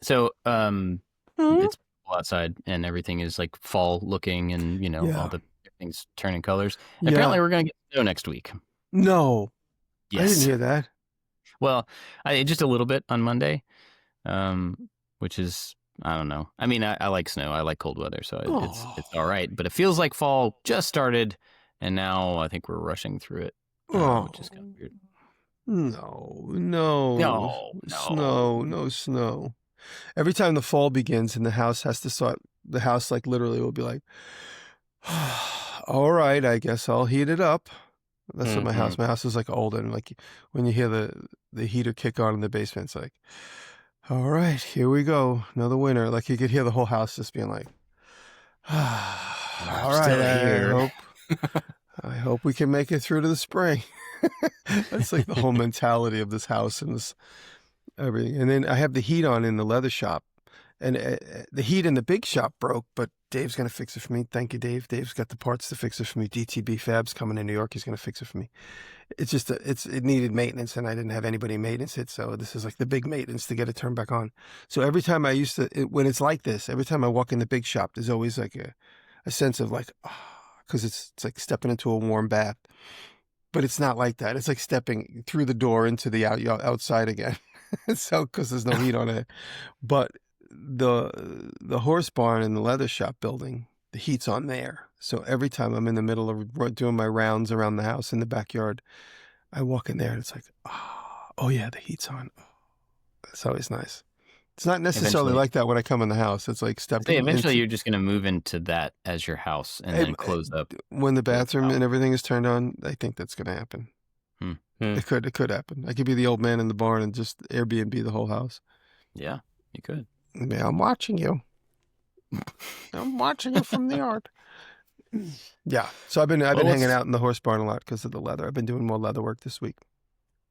So, Hmm? it's outside and everything is like fall looking and, all Yeah. the things turning colors. And Yeah. apparently we're going to get snow next week. No, I didn't Yes. hear that. Well, just a little bit on Monday, which is, I don't know. I mean, I like snow. I like cold weather, so it's all Oh. right. But it feels like fall just started, and now I think we're rushing through it, which is kind Oh. of weird. No, no. No, Snow, no. no snow. Every time the fall begins and the house has to start, the house like literally will be like, all right, I guess I'll heat it up. That's what Mm-hmm. my house is like old, and like when you hear the heater kick on in the basement, it's like, all right, here we go, another winter. Like you could hear the whole house just being like, all I'm right, still here. I hope we can make it through to the spring. That's like the whole mentality of this house and this everything. And then I have the heat on in the leather shop, and the heat in the big shop broke, but Dave's going to fix it for me. Thank you, Dave. Dave's got the parts to fix it for me. DTB Fab's coming in New York. He's going to fix it for me. It's just, it needed maintenance, and I didn't have anybody maintenance it. So this is like the big maintenance to get it turned back on. So every time when it's like this, every time I walk in the big shop, there's always like a sense of like, because it's like stepping into a warm bath. But it's not like that. It's like stepping through the door into the outside again. So, because there's no heat on it. But the horse barn and the leather shop building, the heat's on there. So every time I'm in the middle of doing my rounds around the house in the backyard, I walk in there and it's like, oh yeah, the heat's on. It's always nice. It's not necessarily like that when I come in the house. It's like stepping. Eventually you're just going to move into that as your house and then close up. When the bathroom and everything is turned on, I think that's going to happen. It could happen. I could be the old man in the barn and just Airbnb the whole house. Yeah, you could. Yeah, I'm watching you. I'm watching you from the yard. Yeah. So I've been hanging out in the horse barn a lot because of the leather. I've been doing more leather work this week.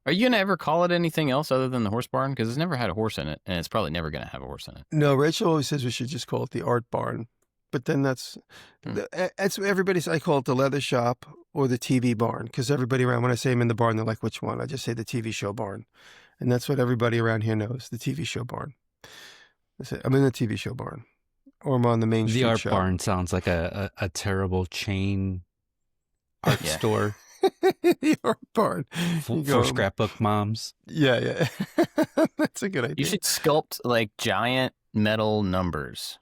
Are you going to ever call it anything else other than the horse barn? Because it's never had a horse in it, and it's probably never going to have a horse in it. No, Rachel always says we should just call it the art barn. But then that's everybody's, I call it the leather shop or the TV barn, because everybody around, when I say I'm in the barn, they're like, which one? I just say the TV show barn. And that's what everybody around here knows, the TV show barn. I'm in the TV show barn, or I'm on the main street The art show. barn sounds like a terrible chain art store. The art barn. For scrapbook moms. Yeah. That's a good idea. You should sculpt like giant metal numbers.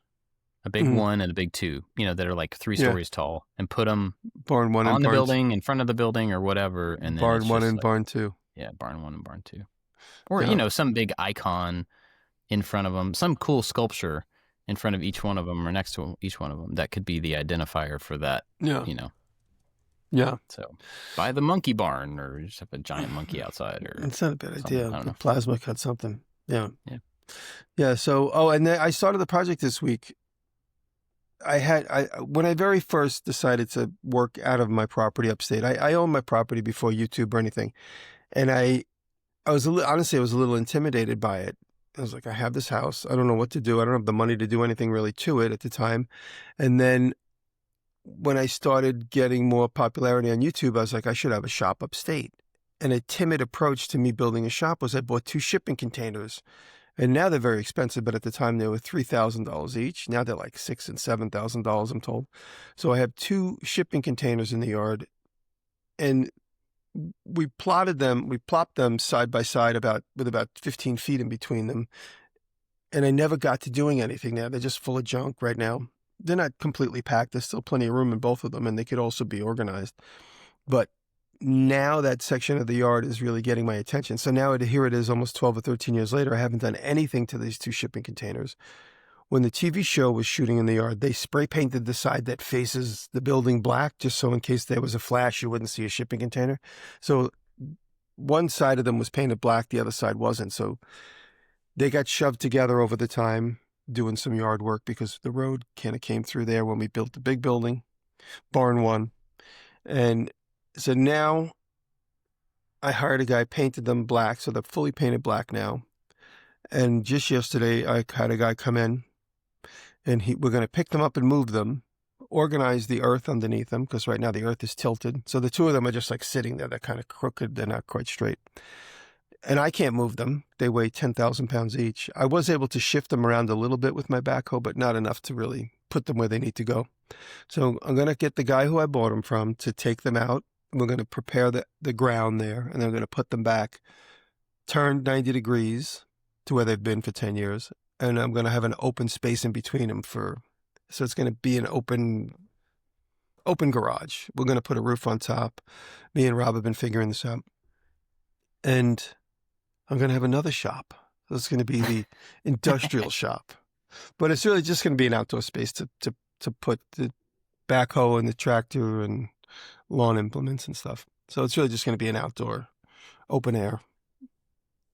A big one and a big 2, that are like 3 stories tall, and put them barn 1 on and the barn building, in front of the building, or whatever. And then barn 1 and like, barn 2. Yeah, barn 1 and barn 2. Or, some big icon in front of them, some cool sculpture in front of each one of them or next to each one of them. That could be the identifier for that, Yeah. Yeah. So buy the monkey barn, or just have a giant monkey outside. Or it's not a bad idea. I don't know. Plasma cut something. Yeah. Yeah. So, and then I started the project this week. When I very first decided to work out of my property upstate, I owned my property before YouTube or anything. And I was honestly, I was a little intimidated by it. I was like, I have this house. I don't know what to do. I don't have the money to do anything really to it at the time. And then when I started getting more popularity on YouTube, I was like, I should have a shop upstate. And a timid approach to me building a shop was I bought 2 shipping containers. And now they're very expensive, but at the time they were $3,000 each. Now they're like $6,000 and $7,000, I'm told. So I have 2 shipping containers in the yard, and we plopped them side by side with about 15 feet in between them. And I never got to doing anything there. They're just full of junk right now. They're not completely packed. There's still plenty of room in both of them, and they could also be organized. But now that section of the yard is really getting my attention. So now here it is, almost 12 or 13 years later. I haven't done anything to these 2 shipping containers. When the TV show was shooting in the yard, they spray painted the side that faces the building black, just so in case there was a flash, you wouldn't see a shipping container. So one side of them was painted black, the other side wasn't. So they got shoved together over the time doing some yard work, because the road kind of came through there when we built the big building, barn 1. And so now I hired a guy, painted them black, so they're fully painted black now. And just yesterday, I had a guy come in, and we're going to pick them up and move them, organize the earth underneath them, because right now the earth is tilted. So the 2 of them are just like sitting there. They're kind of crooked. They're not quite straight. and I can't move them. They weigh 10,000 pounds each. I was able to shift them around a little bit with my backhoe, but not enough to really put them where they need to go. So I'm going to get the guy who I bought them from to take them out. We're going to prepare the ground there, and then we're going to put them back, turned 90 degrees to where they've been for 10 years. And I'm going to have an open space in between them so it's going to be an open garage. We're going to put a roof on top. Me and Rob have been figuring this out. And I'm going to have another shop. So it's going to be the industrial shop. But it's really just going to be an outdoor space to put the backhoe and the tractor and lawn implements and stuff. So it's really just going to be an outdoor, open air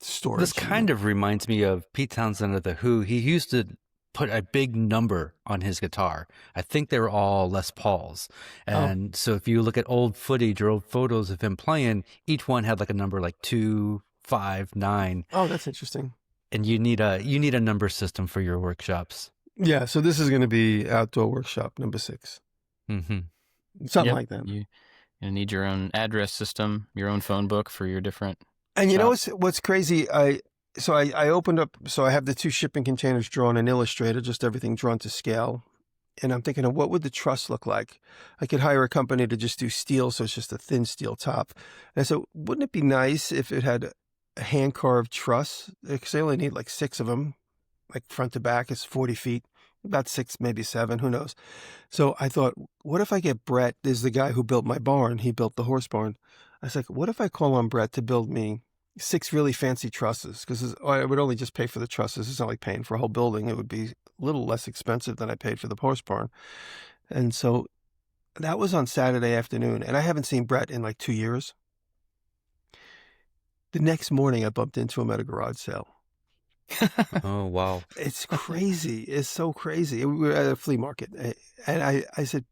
storage. This kind of reminds me of Pete Townsend of The Who. He used to put a big number on his guitar. I think they were all Les Pauls. And so if you look at old footage or old photos of him playing, each one had like a number like 2, 5, 9. Oh, that's interesting. And you need a number system for your workshops. Yeah, so this is going to be outdoor workshop number 6. Mm-hmm. Something like that. You need your own address system, your own phone book for your different And you shops. know what's crazy? I opened up, so I have the 2 shipping containers drawn in Illustrator, just everything drawn to scale. And I'm thinking of what would the truss look like? I could hire a company to just do steel, so it's just a thin steel top. And I said, wouldn't it be nice if it had a hand-carved truss? Because they only need like 6 of them, like front to back. It's 40 feet, about 6, maybe 7, who knows? So I thought, what if I get Brett? There's the guy who built my barn. He built the horse barn. I was like, what if I call on Brett to build me 6 really fancy trusses? Because I would only just pay for the trusses. It's not like paying for a whole building. It would be a little less expensive than I paid for the horse barn. And so that was on Saturday afternoon. And I haven't seen Brett in like 2 years. The next morning, I bumped into him at a garage sale. Oh, wow. It's crazy. It's so crazy. We were at a flea market. And I said,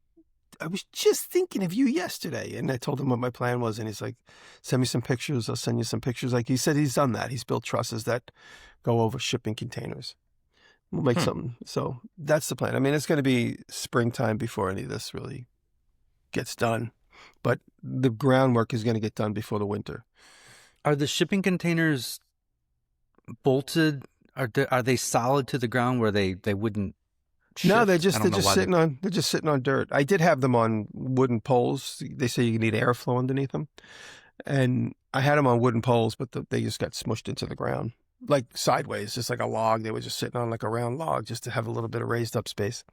I was just thinking of you yesterday. And I told him what my plan was. And he's like, send me some pictures. I'll send you some pictures. Like he said, he's done that. He's built trusses that go over shipping containers. We'll make something. So that's the plan. I mean, it's going to be springtime before any of this really gets done. But the groundwork is going to get done before the winter. Are the shipping containers bolted? Are they solid to the ground where they wouldn't shift? No, they're just sitting on dirt. I did have them on wooden poles. They say you need airflow underneath them. And I had them on wooden poles, but they just got smushed into the ground, like sideways, just like a log. They were just sitting on like a round log just to have a little bit of raised up space.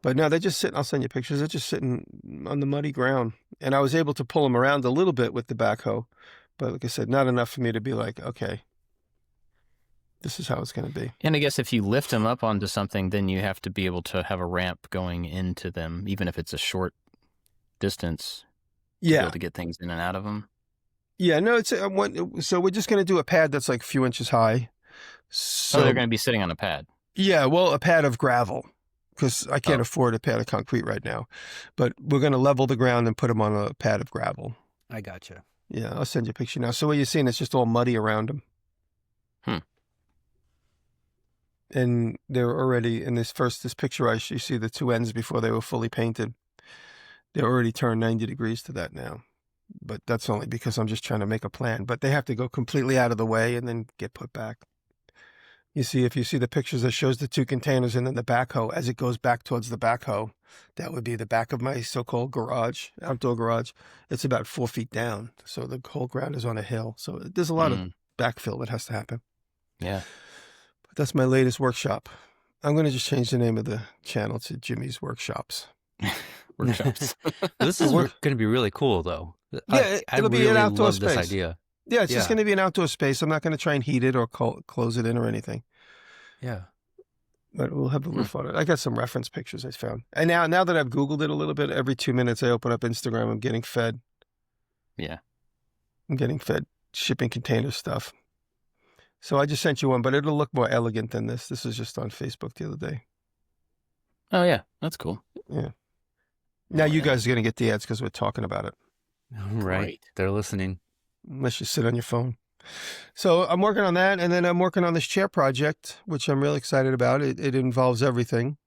But no, they're just sitting. I'll send you pictures. They're just sitting on the muddy ground. And I was able to pull them around a little bit with the backhoe. But like I said, not enough for me to be like, okay, this is how it's going to be. And I guess if you lift them up onto something, then you have to be able to have a ramp going into them, even if it's a short distance. To be able to get things in and out of them. Yeah, no, so we're just going to do a pad that's like a few inches high. So they're going to be sitting on a pad. Yeah, well, a pad of gravel, because I can't afford a pad of concrete right now. But we're going to level the ground and put them on a pad of gravel. I gotcha. Yeah, I'll send you a picture now. So what you're seeing is just all muddy around them. And they're already, in this picture, you see the 2 ends before they were fully painted. They're already turned 90 degrees to that now. But that's only because I'm just trying to make a plan. But they have to go completely out of the way and then get put back. If you see the pictures that shows the 2 containers and then the backhoe, as it goes back towards the backhoe, that would be the back of my so-called garage, outdoor garage. It's about 4 feet down. So the whole ground is on a hill. So there's a lot of backfill that has to happen. Yeah. But that's my latest workshop. I'm going to just change the name of the channel to Jimmy's Workshops. Workshops. This is going to be really cool, though. Yeah, it'll be an outdoor love space. This idea. Yeah, it's just going to be an outdoor space. I'm not going to try and heat it or close it in or anything. Yeah. But we'll have a roof on it. I got some reference pictures I found. And now that I've Googled it a little bit, every 2 minutes I open up Instagram, I'm getting fed. Yeah. I'm getting fed shipping container stuff. So I just sent you one, but it'll look more elegant than this. This was just on Facebook the other day. Oh, yeah. That's cool. Yeah. Now you guys are going to get the ads because we're talking about it. Right. They're listening. Unless you sit on your phone. So I'm working on that, and then I'm working on this chair project, which I'm really excited about. It involves everything.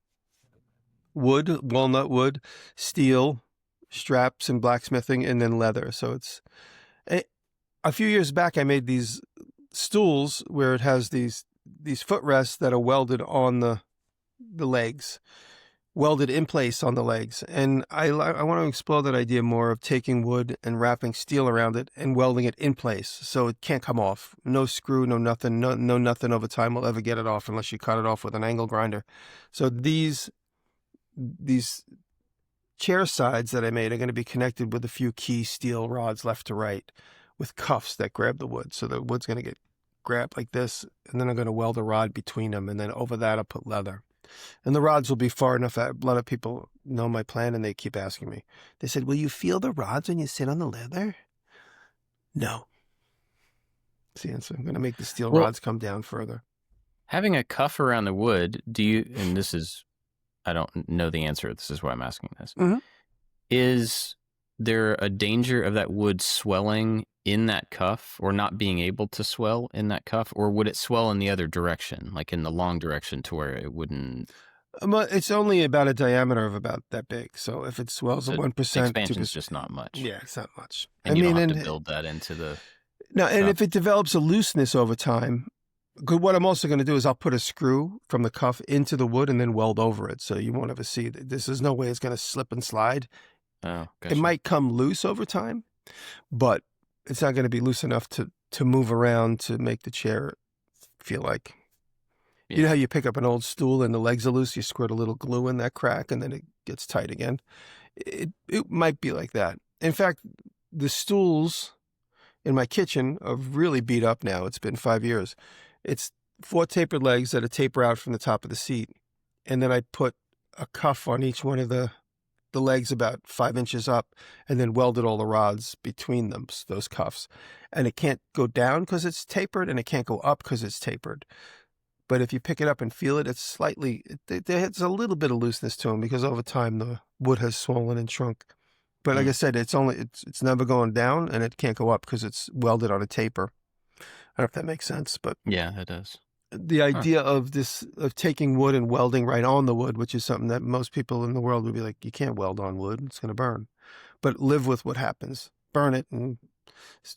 Wood, walnut wood, steel, straps and blacksmithing, and then leather. So it's... A few years back, I made these stools where it has these footrests that are welded on the legs, welded in place on the legs. And I want to explore that idea more of taking wood and wrapping steel around it and welding it in place so it can't come off. No screw, no nothing, no nothing over time will ever get it off unless you cut it off with an angle grinder. So these chair sides that I made are going to be connected with a few key steel rods left to right with cuffs that grab the wood. So the wood's going to get grabbed like this, and then I'm going to weld a rod between them, and then over that I'll put leather. And the rods will be far enough that a lot of people know my plan, and they keep asking me. They said, will you feel the rods when you sit on the leather? No. See, and so I'm going to make the steel rods come down further. Having a cuff around the wood, and this is, I don't know the answer, this is why I'm asking this. Mm-hmm. Is there a danger of that wood swelling in that cuff or not being able to swell in that cuff, or would it swell in the other direction, like in the long direction to where it wouldn't? It's only about a diameter of about that big. So if it swells at 1%, expansion is just not much. Yeah, it's not much. And you don't have to build that into the. No, and if it develops a looseness over time, what I'm also going to do is I'll put a screw from the cuff into the wood and then weld over it, so you won't ever see it. There's no way it's going to slip and slide. Oh, gotcha. It might come loose over time, but it's not going to be loose enough to move around to make the chair feel like. Yeah. You know how you pick up an old stool and the legs are loose, you squirt a little glue in that crack and then it gets tight again? It might be like that. In fact, the stools in my kitchen are really beat up now. It's been 5 years. It's 4 tapered legs that are taper out from the top of the seat. And then I put a cuff on each one of the legs about 5 inches up and then welded all the rods between them, those cuffs. And it can't go down because it's tapered and it can't go up because it's tapered. But if you pick it up and feel it, it's slightly, there's a little bit of looseness to them because over time the wood has swollen and shrunk. But like I said, it's never going down and it can't go up because it's welded on a taper. I don't know if that makes sense, but yeah, it does. The idea of taking wood and welding right on the wood, which is something that most people in the world would be like, you can't weld on wood, it's going to burn. But live with what happens. Burn it and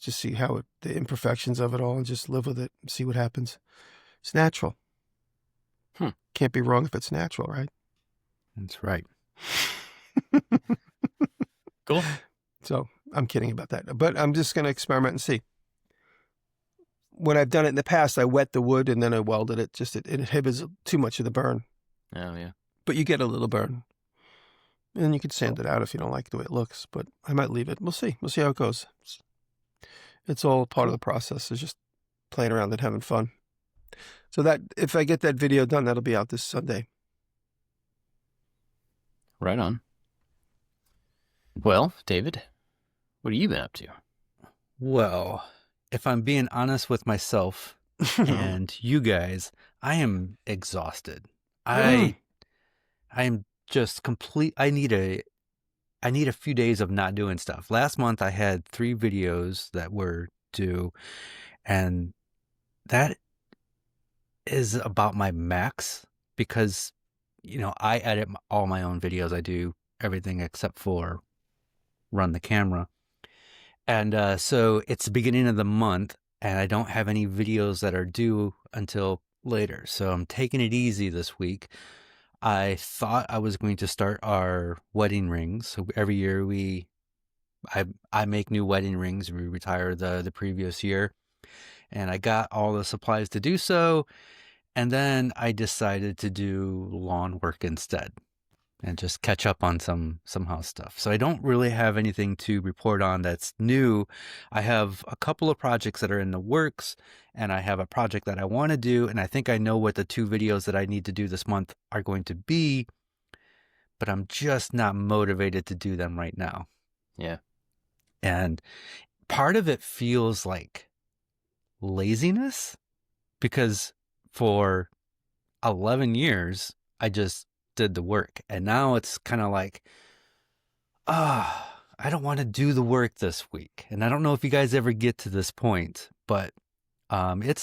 just see the imperfections of it all and just live with it and see what happens. It's natural. Can't be wrong if it's natural, right? That's right. Cool. So I'm kidding about that, but I'm just going to experiment and see. When I've done it in the past, I wet the wood and then I welded it. It inhibits too much of the burn. Oh, yeah. But you get a little burn. And you could sand it out if you don't like the way it looks, but I might leave it. We'll see. We'll see how it goes. It's all part of the process. It's just playing around and having fun. So that if I get that video done, that'll be out this Sunday. Right on. Well, David, what have you been up to? Well, if I'm being honest with myself and you guys, I am exhausted. I am just complete. I need a few days of not doing stuff. Last month I had 3 videos that were due, and that is about my max because, I edit all my own videos. I do everything except for run the camera. And so it's the beginning of the month and I don't have any videos that are due until later. So I'm taking it easy this week. I thought I was going to start our wedding rings. So every year I make new wedding rings. We retire the previous year. And I got all the supplies to do so. And then I decided to do lawn work instead and just catch up on some house stuff. So I don't really have anything to report on that's new. I have a couple of projects that are in the works, and I have a project that I want to do, and I think I know what the 2 videos that I need to do this month are going to be, but I'm just not motivated to do them right now. Yeah. And part of it feels like laziness because for 11 years, I just did the work. And now it's kind of like, I don't want to do the work this week. And I don't know if you guys ever get to this point, but nothing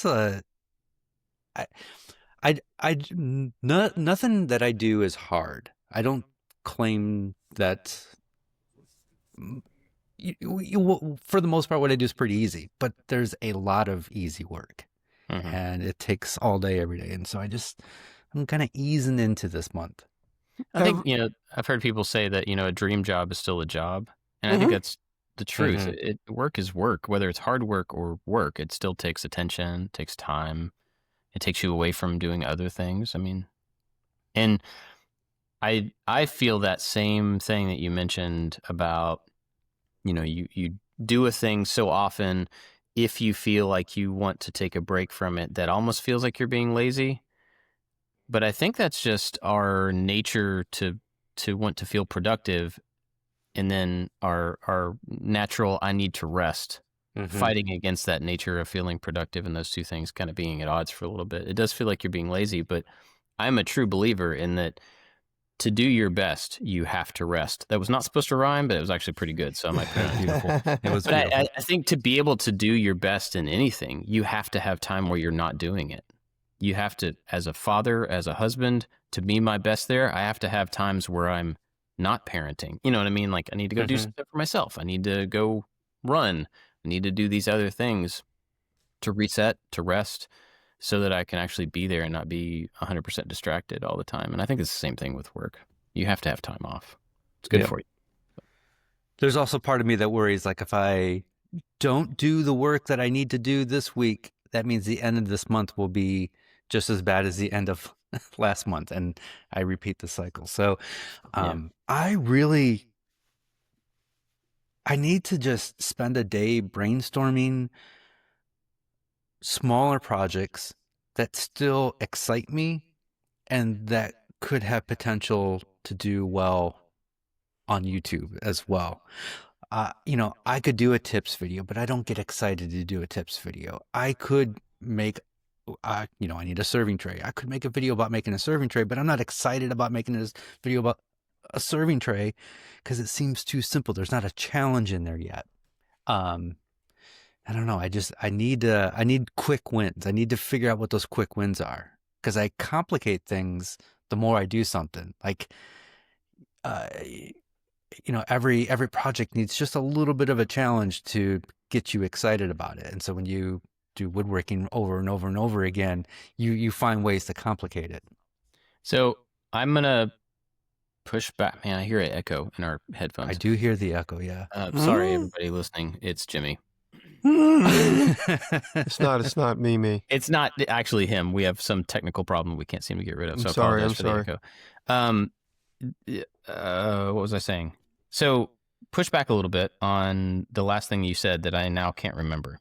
that I do is hard. I don't claim that for the most part, what I do is pretty easy, but there's a lot of easy work, Mhm. and it takes all day, every day. And so I'm kind of easing into this month. I think, I've heard people say that, a dream job is still a job. And I think Mhm. that's the truth. Mhm. Work is work, whether it's hard work or work. It still takes attention, takes time. It takes you away from doing other things. I mean, and I feel that same thing that you mentioned about, you do a thing so often if you feel like you want to take a break from it, that almost feels like you're being lazy. But I think that's just our nature to want to feel productive, and then our natural I need to rest, fighting against that nature of feeling productive, and those two things kind of being at odds for a little bit. It does feel like you're being lazy, but I'm a true believer in that to do your best, you have to rest. That was not supposed to rhyme, but it was actually pretty good. So I might put it beautiful. It was But beautiful. I think to be able to do your best in anything, you have to have time where you're not doing it. You have to, as a father, as a husband, to be my best there, I have to have times where I'm not parenting. You know what I mean? Like I need to go do Mhm. stuff for myself. I need to go run. I need to do these other things to reset, to rest, so that I can actually be there and not be 100% distracted all the time. And I think it's the same thing with work. You have to have time off. It's good Yep. for you. There's also part of me that worries, like if I don't do the work that I need to do this week, that means the end of this month will be just as bad as the end of last month, and I repeat the cycle. So Yeah. I need to just spend a day brainstorming smaller projects that still excite me and that could have potential to do well on YouTube as well. I could do a tips video, but I don't get excited to do a tips video. I could make, I need a serving tray. I could make a video about making a serving tray, but I'm not excited about making a video about a serving tray because it seems too simple. There's not a challenge in there yet. I don't know. I need quick wins. I need to figure out what those quick wins are because I complicate things the more I do something. Like, every project needs just a little bit of a challenge to get you excited about it. And so when you do woodworking over and over and over again, you find ways to complicate it. So I'm going to push back. Man, I hear an echo in our headphones. I do hear the echo, yeah. Sorry, everybody listening. It's Jimmy. It's not me. It's not actually him. We have some technical problem we can't seem to get rid of. So I apologize for the echo. What was I saying? So push back a little bit on the last thing you said that I now can't remember.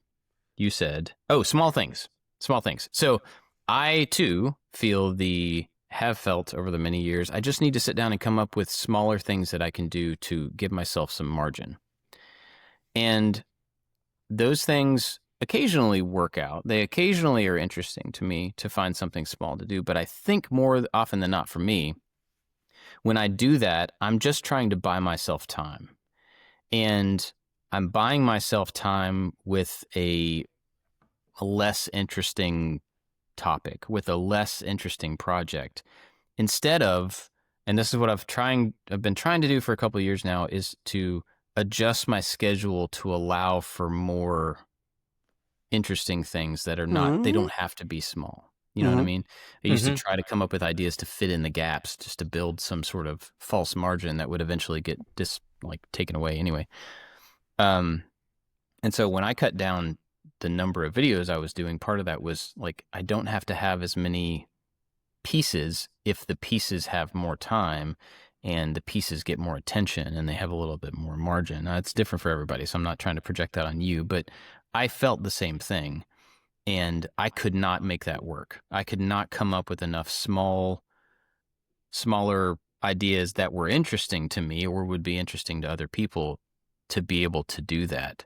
You said, small things. So I too have felt over the many years, I just need to sit down and come up with smaller things that I can do to give myself some margin. And those things occasionally work out. They occasionally are interesting to me to find something small to do. But I think more often than not for me, when I do that, I'm just trying to buy myself time. And I'm buying myself time with a less interesting topic, with a less interesting project. Instead of, and this is what I've been trying to do for a couple of years now, is to adjust my schedule to allow for more interesting things that are not, they don't have to be small. You know what I mean? I used to try to come up with ideas to fit in the gaps, just to build some sort of false margin that would eventually get taken away anyway. And so when I cut down the number of videos I was doing, part of that was like, I don't have to have as many pieces if the pieces have more time and the pieces get more attention and they have a little bit more margin. Now, it's different for everybody, so I'm not trying to project that on you, but I felt the same thing. And I could not make that work. I could not come up with enough smaller ideas that were interesting to me or would be interesting to other people to be able to do that.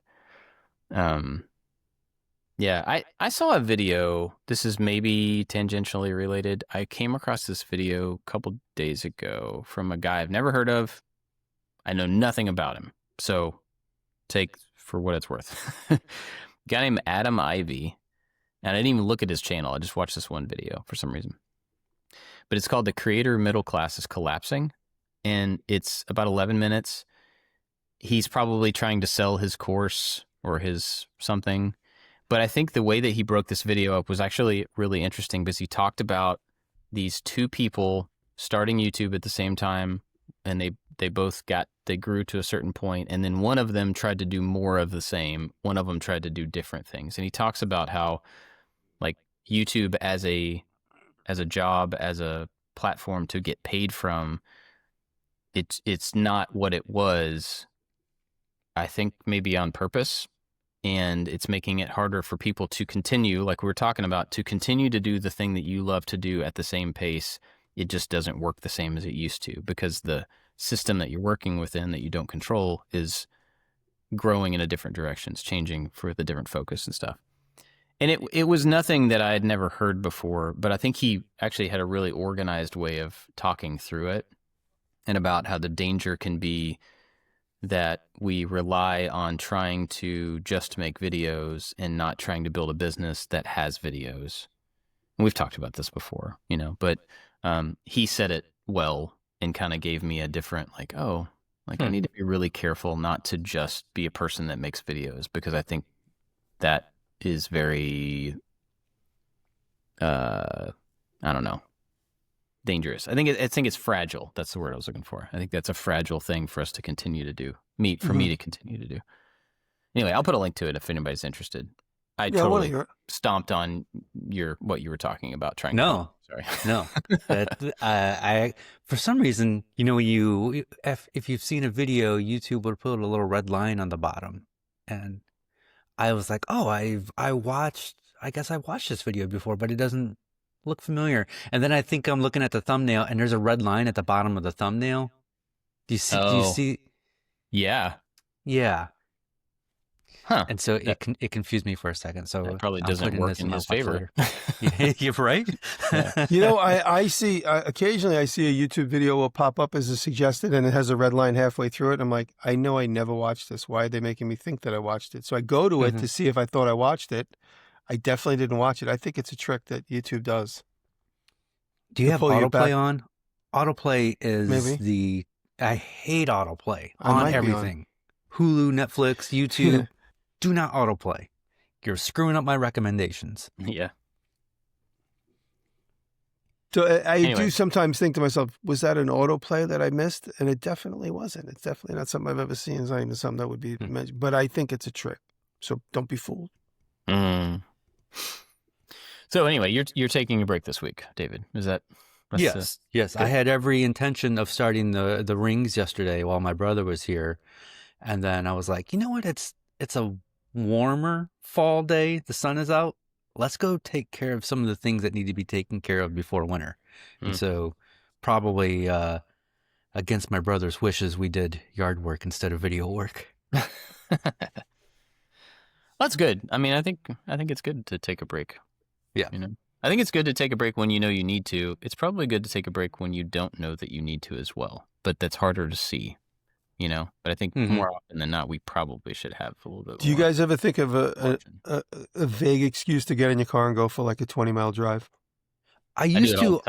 Yeah, I saw a video. This is maybe tangentially related. I came across this video a couple days ago from a guy I've never heard of. I know nothing about him, so take for what it's worth. A guy named Adam Ivy. And I didn't even look at his channel. I just watched this one video for some reason. But it's called The Creator Middle Class is Collapsing. And it's about 11 minutes. he's probably trying to sell his course or his something. But I think the way that he broke this video up was actually really interesting because he talked about these two people starting YouTube at the same time, and they grew to a certain point, and then one of them tried to do more of the same. One of them tried to do different things. And he talks about how like YouTube as a job, as a platform to get paid from, it's not what it was, I think maybe on purpose. And it's making it harder for people to continue, like we were talking about, to continue to do the thing that you love to do at the same pace. It just doesn't work the same as it used to because the system that you're working within that you don't control is growing in a different direction. It's changing for the different focus and stuff. And it was nothing that I had never heard before, but I think he actually had a really organized way of talking through it and about how the danger can be that we rely on trying to just make videos and not trying to build a business that has videos. And we've talked about this before, you know, but he said it well and kind of gave me a different I need to be really careful not to just be a person that makes videos, because I think that is very, I don't know, dangerous. I think it's fragile. That's the word I was looking for. I think that's a fragile thing for us to continue to do. Me to continue to do. Anyway, I'll put a link to it if anybody's interested. I totally stomped on what you were talking about. Sorry. No. I for some reason, you know, if you've seen a video, YouTube would put a little red line on the bottom, and I was like, oh, I guess I watched this video before, but it doesn't look familiar. And then I think I'm looking at the thumbnail, and there's a red line at the bottom of the thumbnail. Do you see? Yeah. Yeah. Huh. And so it confused me for a second. So it probably doesn't work in his favor. You're right. Yeah. You know, I see occasionally I see a YouTube video will pop up as a suggested, and it has a red line halfway through it. I'm like, I know I never watched this. Why are they making me think that I watched it? So I go to it to see if I thought I watched it. I definitely didn't watch it. I think it's a trick that YouTube does. Do you have autoplay on? Autoplay is I hate autoplay on everything. Hulu, Netflix, YouTube. Do not autoplay. You're screwing up my recommendations. Yeah. So I do sometimes think to myself, was that an autoplay that I missed? And it definitely wasn't. It's definitely not something I've ever seen. It's not even something that would be mentioned. But I think it's a trick. So don't be fooled. So anyway, you're taking a break this week, David. Is that? Yes. I had every intention of starting the rings yesterday while my brother was here. And then I was like, you know what? It's a warmer fall day. The sun is out. Let's go take care of some of the things that need to be taken care of before winter. And so probably against my brother's wishes, we did yard work instead of video work. That's good. I mean, I think it's good to take a break. Yeah. You know, I think it's good to take a break when you know you need to. It's probably good to take a break when you don't know that you need to as well. But that's harder to see. You know, but I think more often than not, we probably should have a little bit. Do you guys ever think of a vague excuse to get in your car and go for like a 20-mile drive? I used to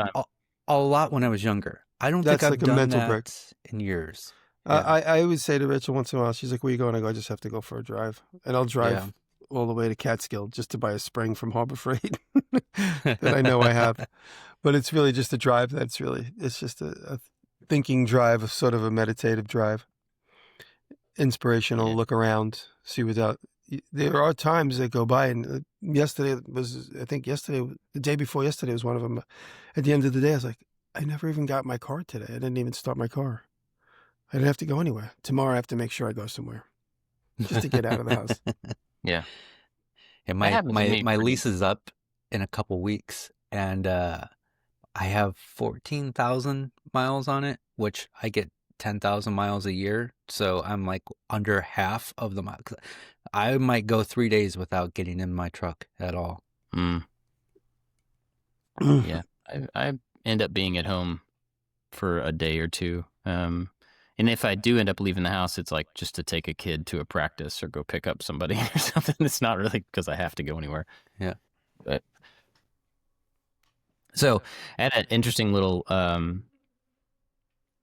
a lot when I was younger. I don't think I've like done a mental that break in years. I always say to Rachel once in a while, she's like, where are you going? I go, I just have to go for a drive. And I'll drive all the way to Catskill just to buy a spring from Harbor Freight that I know I have. But it's really just a drive. It's just a thinking drive, sort of a meditative drive. Inspirational, look around, see what's out. There are times that go by, and the day before yesterday was one of them. At the end of the day, I was like, I never even got my car today. I didn't even start my car. I didn't have to go anywhere. Tomorrow I have to make sure I go somewhere just to get out of the house. Yeah. And my lease is up in a couple weeks, and I have 14,000 miles on it, which I get 10,000 miles a year. So I'm like under half of the miles. I might go 3 days without getting in my truck at all. Yeah. I end up being at home for a day or two. And if I do end up leaving the house, it's like just to take a kid to a practice or go pick up somebody or something. It's not really because I have to go anywhere. Yeah. But so I had an interesting little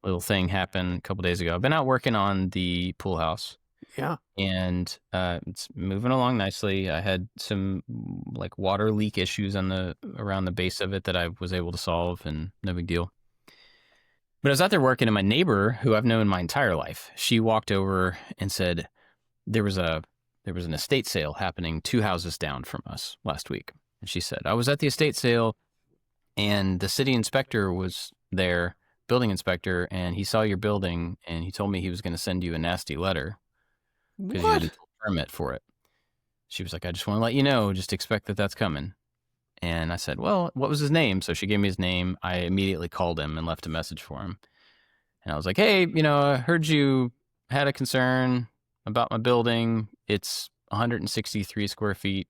little thing happened a couple days ago. I've been out working on the pool house. Yeah. And it's moving along nicely. I had some like water leak issues around the base of it that I was able to solve, and no big deal. But I was out there working, and my neighbor, who I've known my entire life, she walked over and said there was an estate sale happening 2 houses down from us last week. And she said, I was at the estate sale, and the city inspector was there, building inspector, and he saw your building, and he told me he was going to send you a nasty letter because you didn't pull a permit for it. She was like, I just want to let you know, just expect that that's coming. And I said, well, what was his name? So she gave me his name. I immediately called him and left a message for him. And I was like, hey, I heard you had a concern about my building. It's 163 square feet.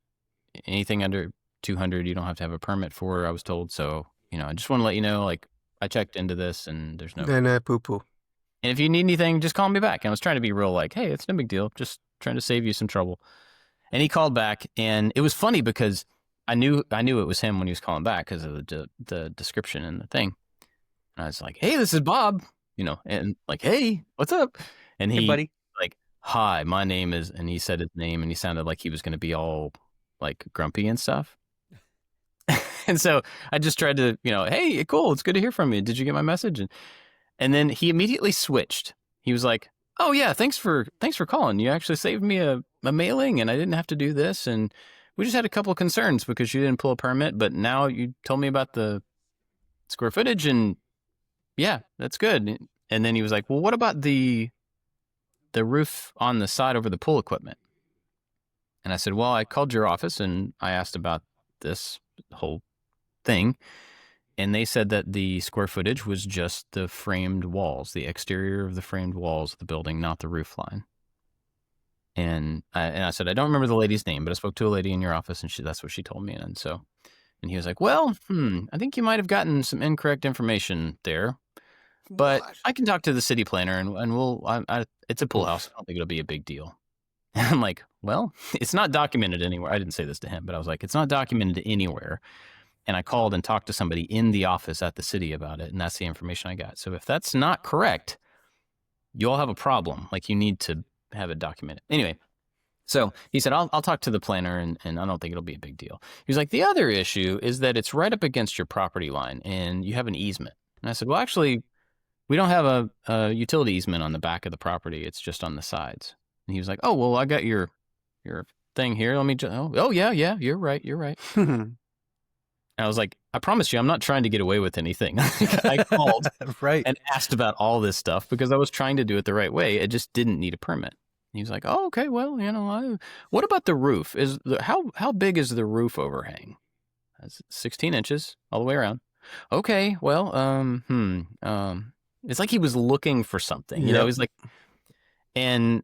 Anything under 200, you don't have to have a permit for, I was told. So, I just want to let you know, like, I checked into this and there's no... Then poo-poo. And if you need anything, just call me back. And I was trying to be real like, hey, it's no big deal. Just trying to save you some trouble. And he called back, and it was funny because I knew it was him when he was calling back because of the description and the thing. And I was like, hey, this is Bob, and like, hey, what's up? And he, Hey, buddy. like, hi, my name is, and he said his name, and he sounded like he was going to be all like grumpy and stuff. And so I just tried to, hey, cool, it's good to hear from you. Did you get my message? And then he immediately switched. He was like, oh yeah, thanks for calling. You actually saved me a mailing, and I didn't have to do this. And we just had a couple of concerns because you didn't pull a permit, but now you told me about the square footage, and yeah, that's good. And then he was like, well, what about the roof on the side over the pool equipment? And I said, well, I called your office and I asked about this whole thing. And they said that the square footage was just the framed walls, the exterior of the framed walls of the building, not the roof line. And I said, I don't remember the lady's name, but I spoke to a lady in your office, and that's what she told me. And he was like, well, I think you might have gotten some incorrect information there, but I can talk to the city planner, and it's a pool house. I don't think it'll be a big deal. And I'm like, well, it's not documented anywhere. I didn't say this to him, but I was like, it's not documented anywhere. And I called and talked to somebody in the office at the city about it, and that's the information I got. So if that's not correct, you all have a problem. Like, you need to have it documented. Anyway, so he said, I'll talk to the planner, and I don't think it'll be a big deal. He was like, the other issue is that it's right up against your property line, and you have an easement. And I said, well, actually, we don't have a utility easement on the back of the property. It's just on the sides. And he was like, oh, well, I got your thing here. Let me oh, yeah, you're right. I was like, I promise you, I'm not trying to get away with anything. I called Right. and asked about all this stuff because I was trying to do it the right way. It just didn't need a permit. He was like, oh, okay, well, what about the roof? How big is the roof overhang? That's 16 inches all the way around. Okay, well, it's like he was looking for something. He was like, and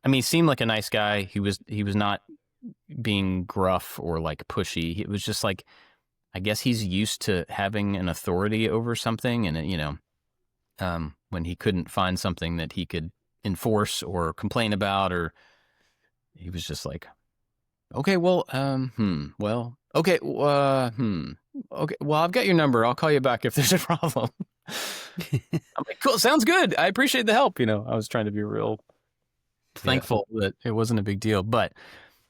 he seemed like a nice guy. He was not being gruff or like pushy. It was just like, I guess he's used to having an authority over something, and when he couldn't find something that he could enforce or complain about, or he was just like, okay, well, okay, okay, well, I've got your number. I'll call you back if there's a problem. I'm like, cool, sounds good. I appreciate the help. I was trying to be real thankful that it wasn't a big deal, but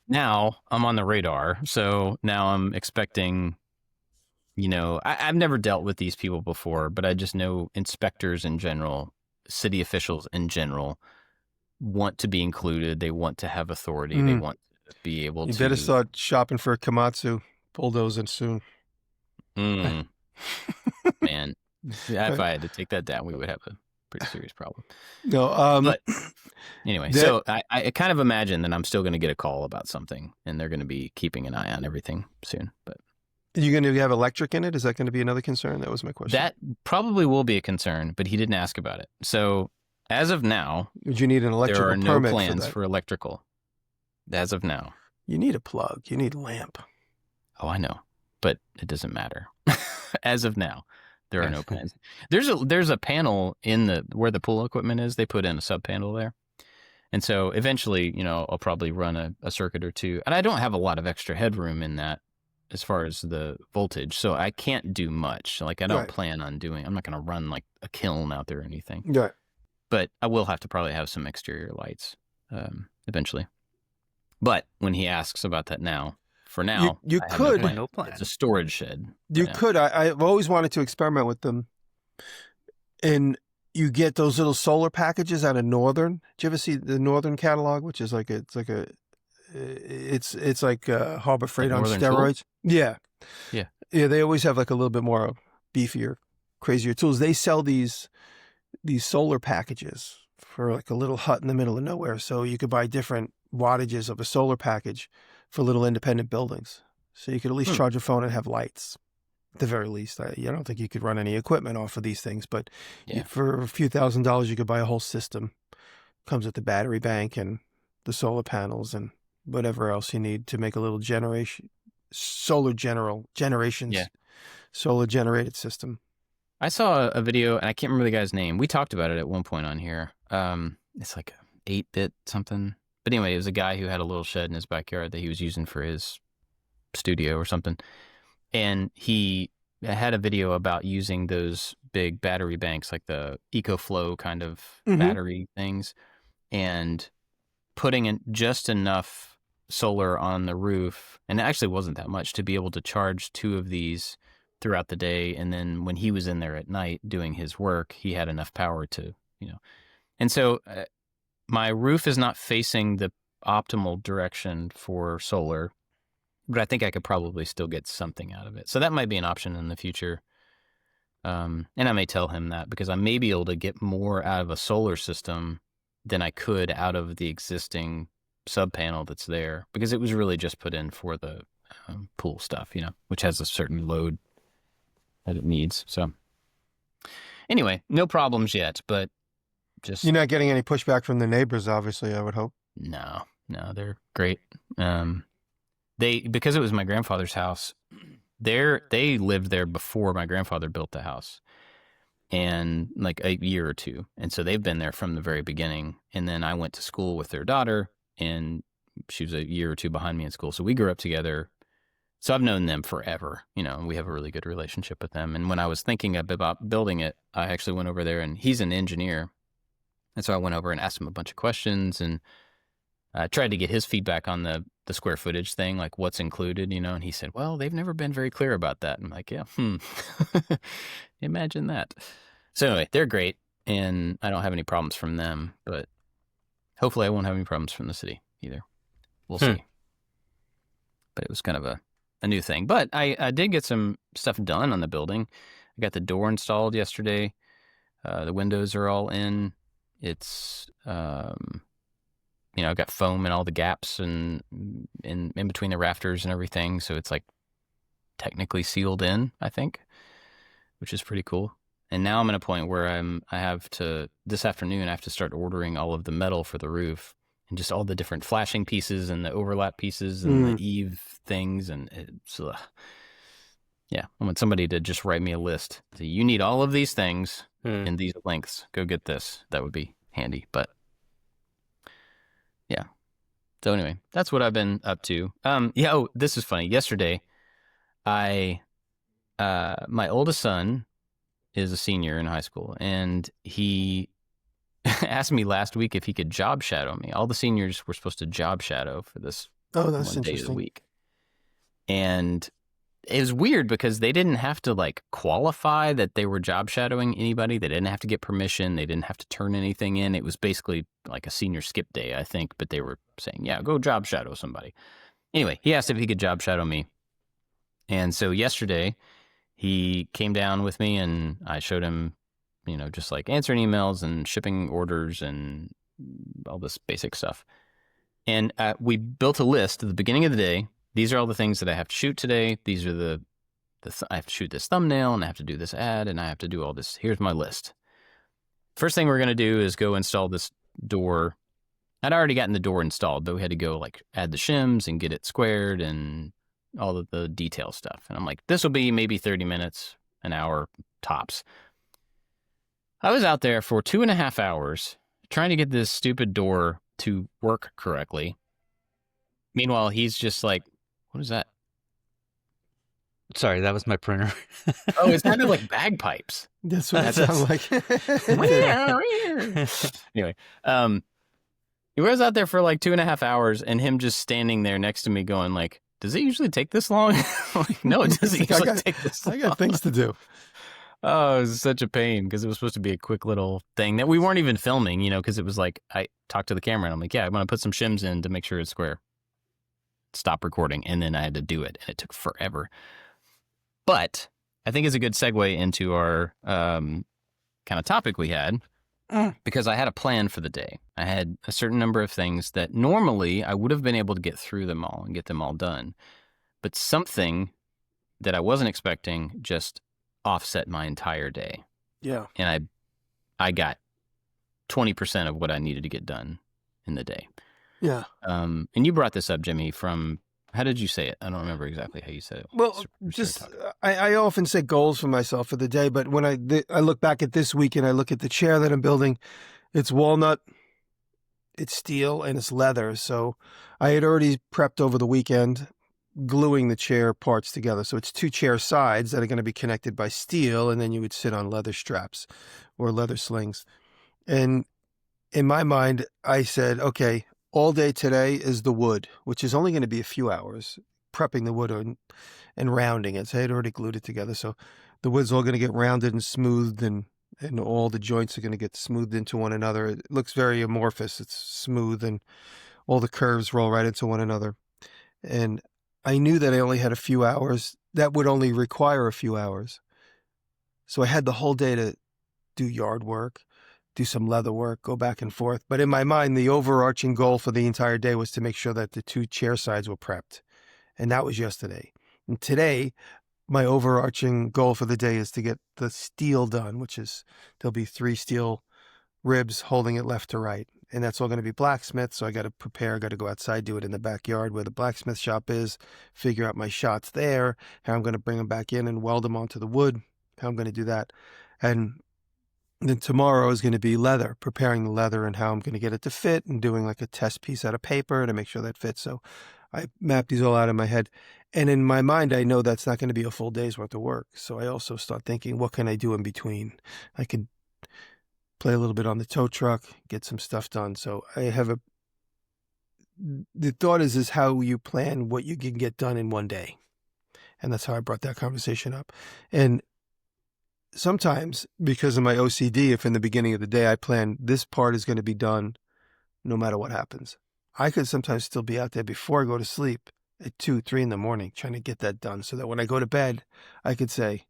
now I'm on the radar. So now I'm expecting, I've never dealt with these people before, but I just know inspectors in general, city officials in general, want to be included. They want to have authority. They want to be able to. You better start shopping for a Komatsu bulldozing soon. Man, if I had to take that down, we would have a pretty serious problem. No, but anyway, so I kind of imagine that I'm still going to get a call about something, and they're going to be keeping an eye on everything soon. But are you going to have electric in it? Is that going to be another concern? That was my question. That probably will be a concern, but he didn't ask about it. So as of now, would you need an electrical permit? There are no plans for electrical. As of now, you need a plug. You need a lamp. Oh, I know, but it doesn't matter. As of now, there are no plans. There's a panel in where the pool equipment is. They put in a sub panel there, and so eventually, I'll probably run a circuit or two. And I don't have a lot of extra headroom in that as far as the voltage. So I can't do much. Like I don't Right. plan on doing, I'm not going to run like a kiln out there or anything. Right. But I will have to probably have some exterior lights eventually. But when he asks about that now, for now, You I have could. No plan. It's a storage shed. You right now. could. I've always wanted to experiment with them. And you get those little solar packages out of Northern. Did you ever see the Northern catalog, which is like it's like Harbor Freight on Northern Tool? steroids? Yeah. Yeah. Yeah, they always have like a little bit more beefier, crazier tools. They sell these solar packages for like a little hut in the middle of nowhere. So you could buy different wattages of a solar package for little independent buildings. So you could at least charge a phone and have lights. At the very least, I don't think you could run any equipment off of these things, but for a few $1,000s, you could buy a whole system. Comes with the battery bank and the solar panels and whatever else you need to make a little solar generated system. I saw a video, and I can't remember the guy's name. We talked about it at one point on here. It's like 8-bit something. But anyway, it was a guy who had a little shed in his backyard that he was using for his studio or something. And he had a video about using those big battery banks, like the EcoFlow kind of battery things, and putting in just enough solar on the roof. And it actually wasn't that much to be able to charge 2 of these throughout the day. And then when he was in there at night doing his work, he had enough power to, And so my roof is not facing the optimal direction for solar, but I think I could probably still get something out of it. So that might be an option in the future. And I may tell him that because I may be able to get more out of a solar system than I could out of the existing sub panel that's there, because it was really just put in for the pool stuff, which has a certain load that it needs. So anyway, no problems yet, but just... You're not getting any pushback from the neighbors, obviously, I would hope. No, they're great. Because it was my grandfather's house, they lived there before my grandfather built the house, and like a year or two. And so they've been there from the very beginning. And then I went to school with their daughter, and she was a year or two behind me in school. So we grew up together. So I've known them forever, and we have a really good relationship with them. And when I was thinking about building it, I actually went over there, and he's an engineer. And so I went over and asked him a bunch of questions, and I tried to get his feedback on the square footage thing, like what's included, and he said, well, they've never been very clear about that. I'm like, yeah, imagine that. So anyway, they're great, and I don't have any problems from them, but hopefully I won't have any problems from the city either. We'll see. But it was kind of a new thing. But I did get some stuff done on the building. I got the door installed yesterday. The windows are all in. It's... I've got foam in all the gaps and in between the rafters and everything. So it's like technically sealed in, I think, which is pretty cool. And now I'm at a point where this afternoon, I have to start ordering all of the metal for the roof and just all the different flashing pieces and the overlap pieces and the eave things. And it's, I want somebody to just write me a list. So you need all of these things in these lengths. Go get this. That would be handy. But yeah. So anyway, that's what I've been up to. This is funny. Yesterday, my oldest son is a senior in high school, and he asked me last week if he could job shadow me. All the seniors were supposed to job shadow for this that's one day of the interesting. week. And it was weird because they didn't have to like qualify that they were job shadowing anybody. They didn't have to get permission. They didn't have to turn anything in. It was basically like a senior skip day, I think, but they were saying, yeah, go job shadow somebody. Anyway, he asked if he could job shadow me. And so yesterday he came down with me, and I showed him, just like answering emails and shipping orders and all this basic stuff. And we built a list at the beginning of the day. These are all the things that I have to shoot today. These are I have to shoot this thumbnail, and I have to do this ad, and I have to do all this. Here's my list. First thing we're going to do is go install this door. I'd already gotten the door installed, but we had to go like add the shims and get it squared and all of the detail stuff. And I'm like, this will be maybe 30 minutes, an hour tops. I was out there for 2.5 hours trying to get this stupid door to work correctly. Meanwhile, he's just like, what is that? Sorry, that was my printer. Oh, it sounded like bagpipes. That's what it sounds like. Anyway, he was out there for like 2.5 hours, and him just standing there next to me going like, does it usually take this long? Like, no, it doesn't usually take this long. I got things to do. Oh, it was such a pain because it was supposed to be a quick little thing that we weren't even filming, because it was like, I talked to the camera and I'm like, yeah, I'm going to put some shims in to make sure it's square. Stop recording. And then I had to do it, and it took forever. But I think it's a good segue into our kind of topic we had, because I had a plan for the day. I had a certain number of things that normally I would have been able to get through them all and get them all done. But something that I wasn't expecting just offset my entire day. Yeah. And I got 20% of what I needed to get done in the day. Yeah. And you brought this up, Jimmy, from, how did you say it? I don't remember exactly how you said it. Well, I often set goals for myself for the day, but when I look back at this week and I look at the chair that I'm building, it's walnut, it's steel, and it's leather. So I had already prepped over the weekend, gluing the chair parts together. So it's 2 chair sides that are going to be connected by steel, and then you would sit on leather straps or leather slings. And in my mind, I said, okay, all day today is the wood, which is only going to be a few hours, prepping the wood and rounding it. So I had already glued it together. So the wood's all going to get rounded and smoothed, and all the joints are going to get smoothed into one another. It looks very amorphous. It's smooth, and all the curves roll right into one another. And I knew that I only had a few hours. That would only require a few hours. So I had the whole day to do yard work, do some leather work, go back and forth. But in my mind, the overarching goal for the entire day was to make sure that the 2 chair sides were prepped. And that was yesterday. And today, my overarching goal for the day is to get the steel done, which is, there'll be 3 steel ribs holding it left to right. And that's all going to be blacksmith. So I got to prepare, got to go outside, do it in the backyard where the blacksmith shop is, figure out my shots there, how I'm going to bring them back in and weld them onto the wood, how I'm going to do that. And then tomorrow is going to be leather, preparing the leather and how I'm going to get it to fit, and doing like a test piece out of paper to make sure that fits. So I mapped these all out in my head. And in my mind, I know that's not going to be a full day's worth of work. So I also start thinking, what can I do in between? I could play a little bit on the tow truck, get some stuff done. So I have the thought is how you plan what you can get done in one day. And that's how I brought that conversation up. And sometimes, because of my OCD, if in the beginning of the day I plan this part is going to be done no matter what happens, I could sometimes still be out there before I go to sleep at 2, 3 in the morning trying to get that done, so that when I go to bed, I could say,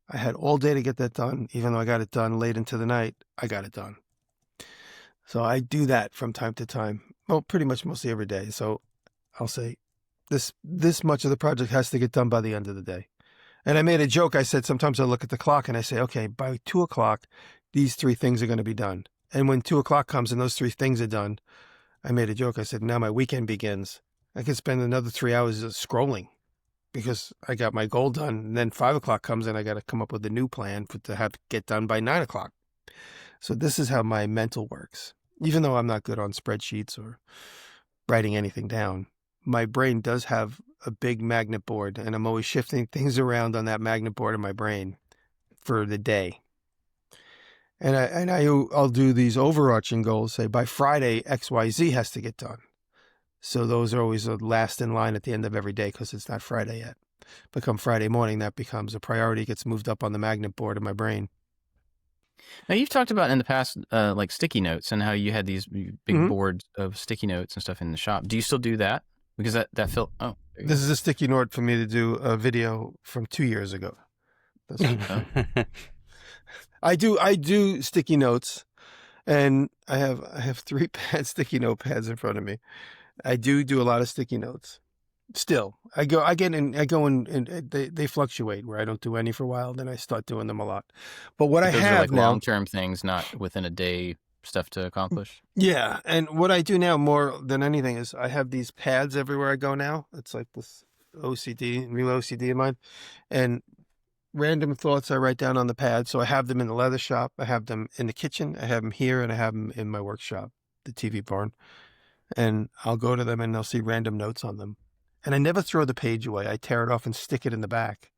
I had all day to get that done. Even though I got it done late into the night, I got it done. So I do that from time to time. Well, pretty much mostly every day. So I'll say this much of the project has to get done by the end of the day. And I made a joke. I said, sometimes I look at the clock and I say, okay, by 2 o'clock, these 3 things are going to be done. And when 2 o'clock comes and those 3 things are done, I made a joke. I said, now my weekend begins. I could spend another 3 hours scrolling because I got my goal done. And then 5 o'clock comes and I got to come up with a new plan to have to get done by 9 o'clock. So this is how my mental works. Even though I'm not good on spreadsheets or writing anything down, my brain does have a big magnet board, and I'm always shifting things around on that magnet board in my brain for the day. And I'll do these overarching goals, say by Friday, XYZ has to get done. So those are always the last in line at the end of every day because it's not Friday yet. But come Friday morning, that becomes a priority, gets moved up on the magnet board in my brain. Now, you've talked about in the past, like sticky notes, and how you had these big boards of sticky notes and stuff in the shop. Do you still do that? Because that felt, This is a sticky note for me to do a video from 2 years ago. I do sticky notes, and I have 3 sticky note pads in front of me. I do a lot of sticky notes. Still, I go and they fluctuate where I don't do any for a while, then I start doing them a lot. But what I those have are like now, long-term things, not within a day stuff to accomplish. yeah, and what I do now more than anything is I have these pads everywhere I go now. It's like this real OCD in mine, and random thoughts I write down on the pad. So I have them in the leather shop, I have them in the kitchen, I have them here, and I have them in my workshop, the TV barn. And I'll go to them and they'll see random notes on them. And I never throw the page away. I tear it off and stick it in the back.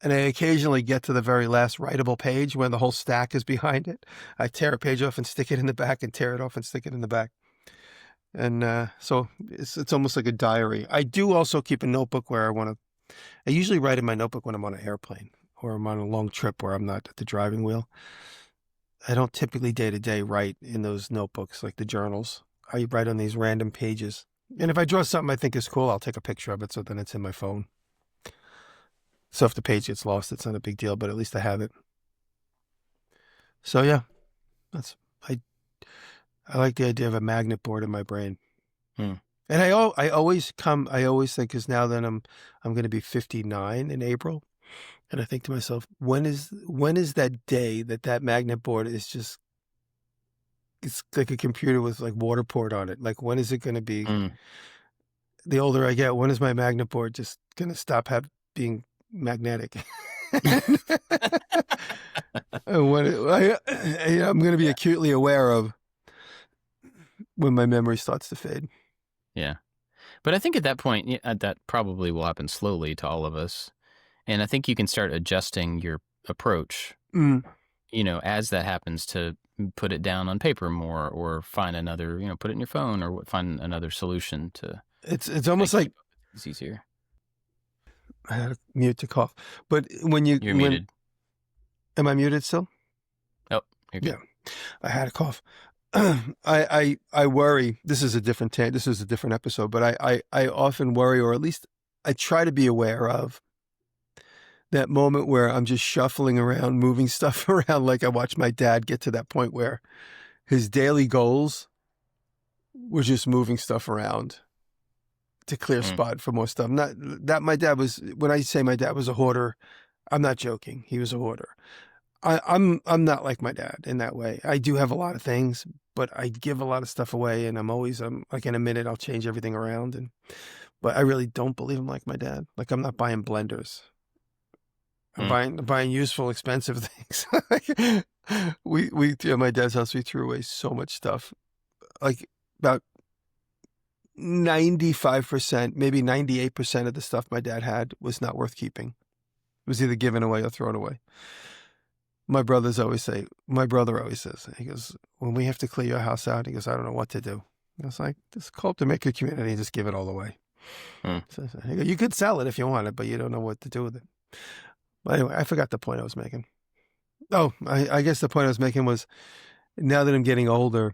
And I occasionally get to the very last writable page when the whole stack is behind it. I tear a page off and stick it in the back and tear it off and stick it in the back. And so it's almost like a diary. I do also keep a notebook where I usually write in my notebook when I'm on an airplane or I'm on a long trip where I'm not at the driving wheel. I don't typically day to day write in those notebooks like the journals. I write on these random pages. And if I draw something I think is cool, I'll take a picture of it so then it's in my phone. So if the page gets lost, it's not a big deal, but at least I have it. So yeah, I like the idea of a magnet board in my brain. And I always think, because now then I'm going to be 59 in April. And I think to myself, when is that day that magnet board is just, it's like a computer with like water poured on it. Like, when is it going to be, the older I get, when is my magnet board just going to stop being magnetic? I'm going to be acutely aware of when my memory starts to fade. Yeah. But I think at that point, that probably will happen slowly to all of us. And I think you can start adjusting your approach, as that happens, to put it down on paper more, or find another, put it in your phone, or find another solution to. It's almost like it's easier. I had to mute to cough, but you're muted. Am I muted still? Oh, you're good. Yeah, I had a cough. I worry. This is a different episode, but I often worry, or at least I try to be aware of that moment where I'm just shuffling around, moving stuff around. Like, I watched my dad get to that point where his daily goals were just moving stuff around to clear spot for more stuff. Not that my dad was, when I say my dad was a hoarder, I'm not joking. He was a hoarder. I'm not like my dad in that way. I do have a lot of things, but I give a lot of stuff away, and I'm like, in a minute I'll change everything around. But I really don't believe I'm like my dad. Like, I'm not buying blenders. I'm buying useful, expensive things. We at my dad's house, we threw away so much stuff. Like, about 95%, maybe 98% of the stuff my dad had was not worth keeping. It was either given away or thrown away. My brother always says, he goes, when we have to clear your house out, he goes, I don't know what to do. I was like, just call up the maker community and just give it all away. So he goes, you could sell it if you want it, but you don't know what to do with it. But anyway, I forgot the point I was making. Oh, I guess the point I was making was, now that I'm getting older,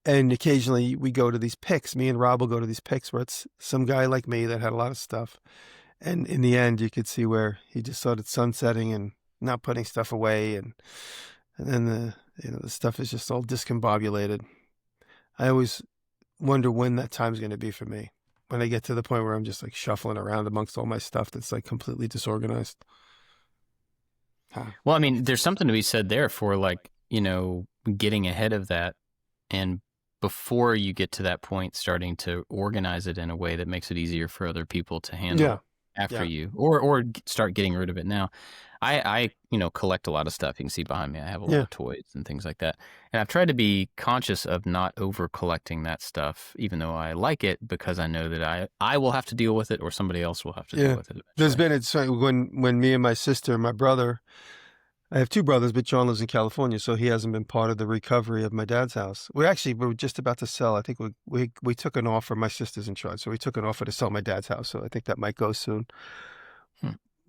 and occasionally we go to these picks, me and Rob will go to these picks where it's some guy like me that had a lot of stuff. And in the end, you could see where he just started sunsetting and not putting stuff away. And then the stuff is just all discombobulated. I always wonder when that time's going to be for me. When I get to the point where I'm just like shuffling around amongst all my stuff that's like completely disorganized. Well, I mean, there's something to be said there for, like, getting ahead of that, and before you get to that point, starting to organize it in a way that makes it easier for other people to handle after you, or start getting rid of it now. I collect a lot of stuff. You can see behind me, I have a lot of toys and things like that. And I've tried to be conscious of not over collecting that stuff, even though I like it, because I know that I will have to deal with it, or somebody else will have to deal with it eventually. When me and my sister and my brother, I have two brothers, but John lives in California, so he hasn't been part of the recovery of my dad's house. We were just about to sell. I think we took an offer. My sister's in charge, so we took an offer to sell my dad's house. So I think that might go soon.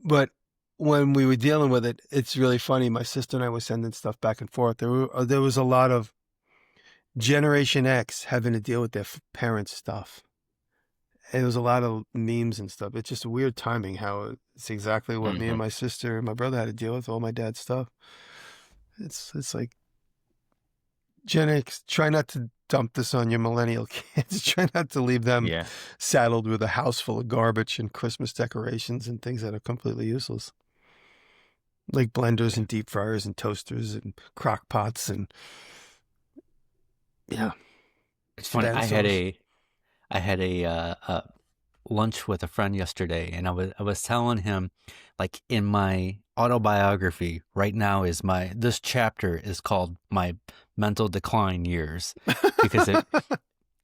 But when we were dealing with it, it's really funny. My sister and I were sending stuff back and forth. There was a lot of Generation X having to deal with their parents' stuff. And there was a lot of memes and stuff. It's just weird timing how it's exactly what me and my sister and my brother had to deal with, all my dad's stuff. It's like, Gen X, try not to dump this on your millennial kids. Try not to leave them saddled with a house full of garbage and Christmas decorations and things that are completely useless. Like blenders and deep fryers and toasters and crock pots and It's funny. I had a lunch with a friend yesterday, and I was telling him, like, in my autobiography right now this chapter is called my mental decline years, because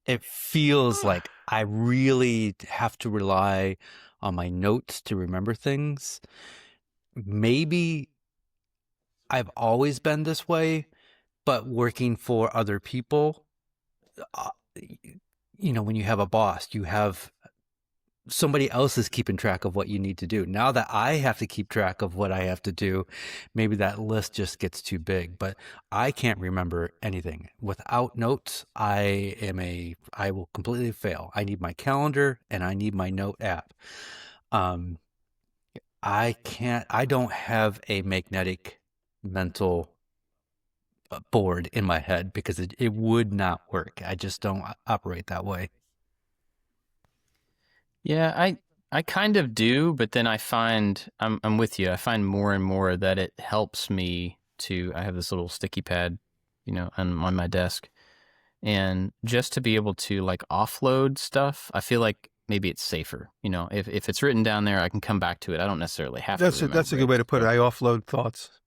it feels like I really have to rely on my notes to remember things. Maybe I've always been this way, but working for other people, when you have a boss, you have somebody else is keeping track of what you need to do. Now that I have to keep track of what I have to do, maybe that list just gets too big, but I can't remember anything. Without notes, I will completely fail. I need my calendar and I need my note app. I don't have a magnetic mental board in my head because it would not work. I just don't operate that way. Yeah, I kind of do, but then I find I'm with you. I find more and more that it helps me I have this little sticky pad, on my desk, and just to be able to like offload stuff, I feel like maybe it's safer. If it's written down there, I can come back to it. I don't necessarily have to. That's a good way to put it. I offload thoughts.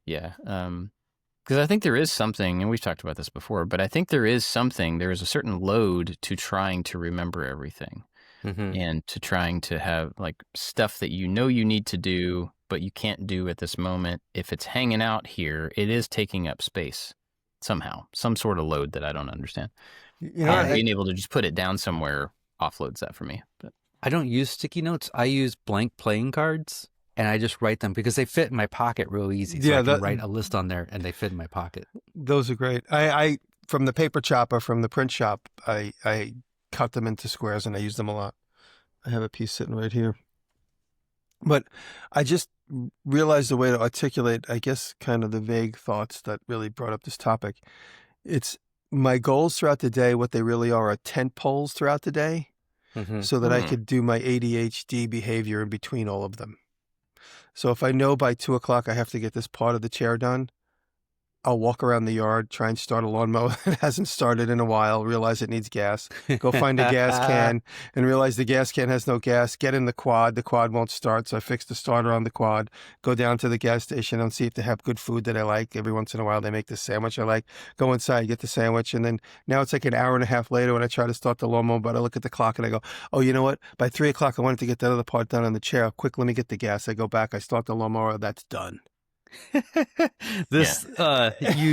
Yeah. Because I think there is something, and we've talked about this before, but I think there is a certain load to trying to remember everything. Mm-hmm. And to trying to have like stuff that you need to do, but you can't do at this moment. If it's hanging out here, it is taking up space somehow, some sort of load that I don't understand. Being able to just put it down somewhere offloads that for me. But I don't use sticky notes. I use blank playing cards, and I just write them because they fit in my pocket real easy. So I can write a list on there, and they fit in my pocket. Those are great. I from the paper chopper from the print shop, I cut them into squares and I use them a lot. I have a piece sitting right here. But I just realized the way to articulate, I guess, kind of the vague thoughts that really brought up this topic. It's my goals throughout the day, what they really are tentpoles throughout the day, so that I could do my ADHD behavior in between all of them. So if I know by 2:00 I have to get this part of the chair done, I'll walk around the yard, try and start a lawnmower that hasn't started in a while, realize it needs gas, go find a gas can and realize the gas can has no gas, get in the quad won't start, so I fix the starter on the quad, go down to the gas station and see if they have good food that I like. Every once in a while they make this sandwich I like, go inside, get the sandwich, and then now it's like an hour and a half later when I try to start the lawnmower, but I look at the clock and I go, oh, you know what? By 3:00 I wanted to get that other part done on the chair. Quick, let me get the gas. I go back, I start the lawnmower, that's done. You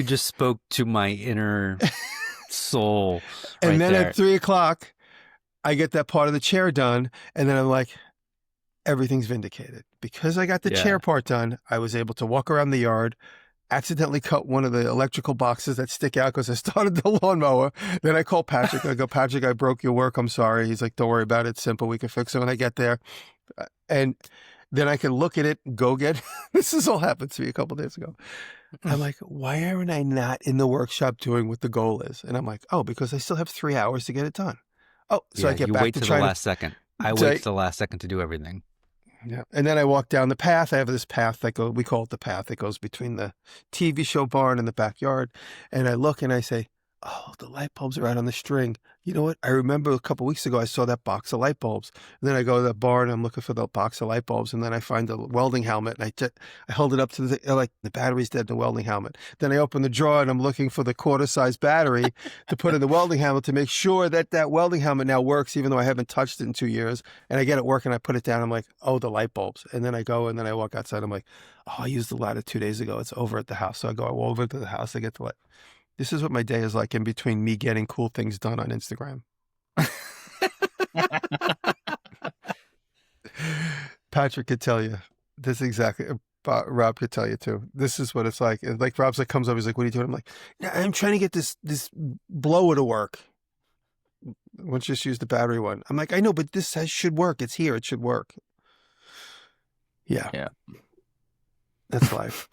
just spoke to my inner soul. And then there. At 3:00 I get that part of the chair done, and then I'm like, everything's vindicated. Because I got the chair part done, I was able to walk around the yard, accidentally cut one of the electrical boxes that stick out because I started the lawnmower. Then I call Patrick. I go, Patrick, I broke your work. I'm sorry. He's like, don't worry about it. It's simple. We can fix it when I get there. And then I can look at it, go get, this has all happened to me a couple of days ago. I'm like, why aren't I not in the workshop doing what the goal is? And I'm like, oh, because I still have 3 hours to get it done. Oh, so I get back to trying the last second. I wait to the last second to do everything. Yeah. And then I walk down the path. I have this path we call it the path that goes between the TV show barn and the backyard. And I look and I say, oh, the light bulbs are out on the string. You know what? I remember a couple of weeks ago, I saw that box of light bulbs. And then I go to the barn, I'm looking for the box of light bulbs. And then I find the welding helmet. And I hold it up to the battery's dead in the welding helmet. Then I open the drawer and I'm looking for the quarter-size battery to put in the welding helmet to make sure that welding helmet now works, even though I haven't touched it in 2 years. And I get it working. I put it down. I'm like, oh, the light bulbs. And then I go and then I walk outside. I'm like, oh, I used the ladder 2 days ago. It's over at the house. So I go over to the house. I get the light. This is what my day is like in between me getting cool things done on Instagram. Patrick could tell you this exactly. Rob could tell you too. This is what it's like. And like Rob's like comes up, he's like, "What are you doing?" I'm like, "No, I'm trying to get this blower to work. Why don't you just use the battery one?" I'm like, "I know, but this should work. It's here. It should work." Yeah. That's life.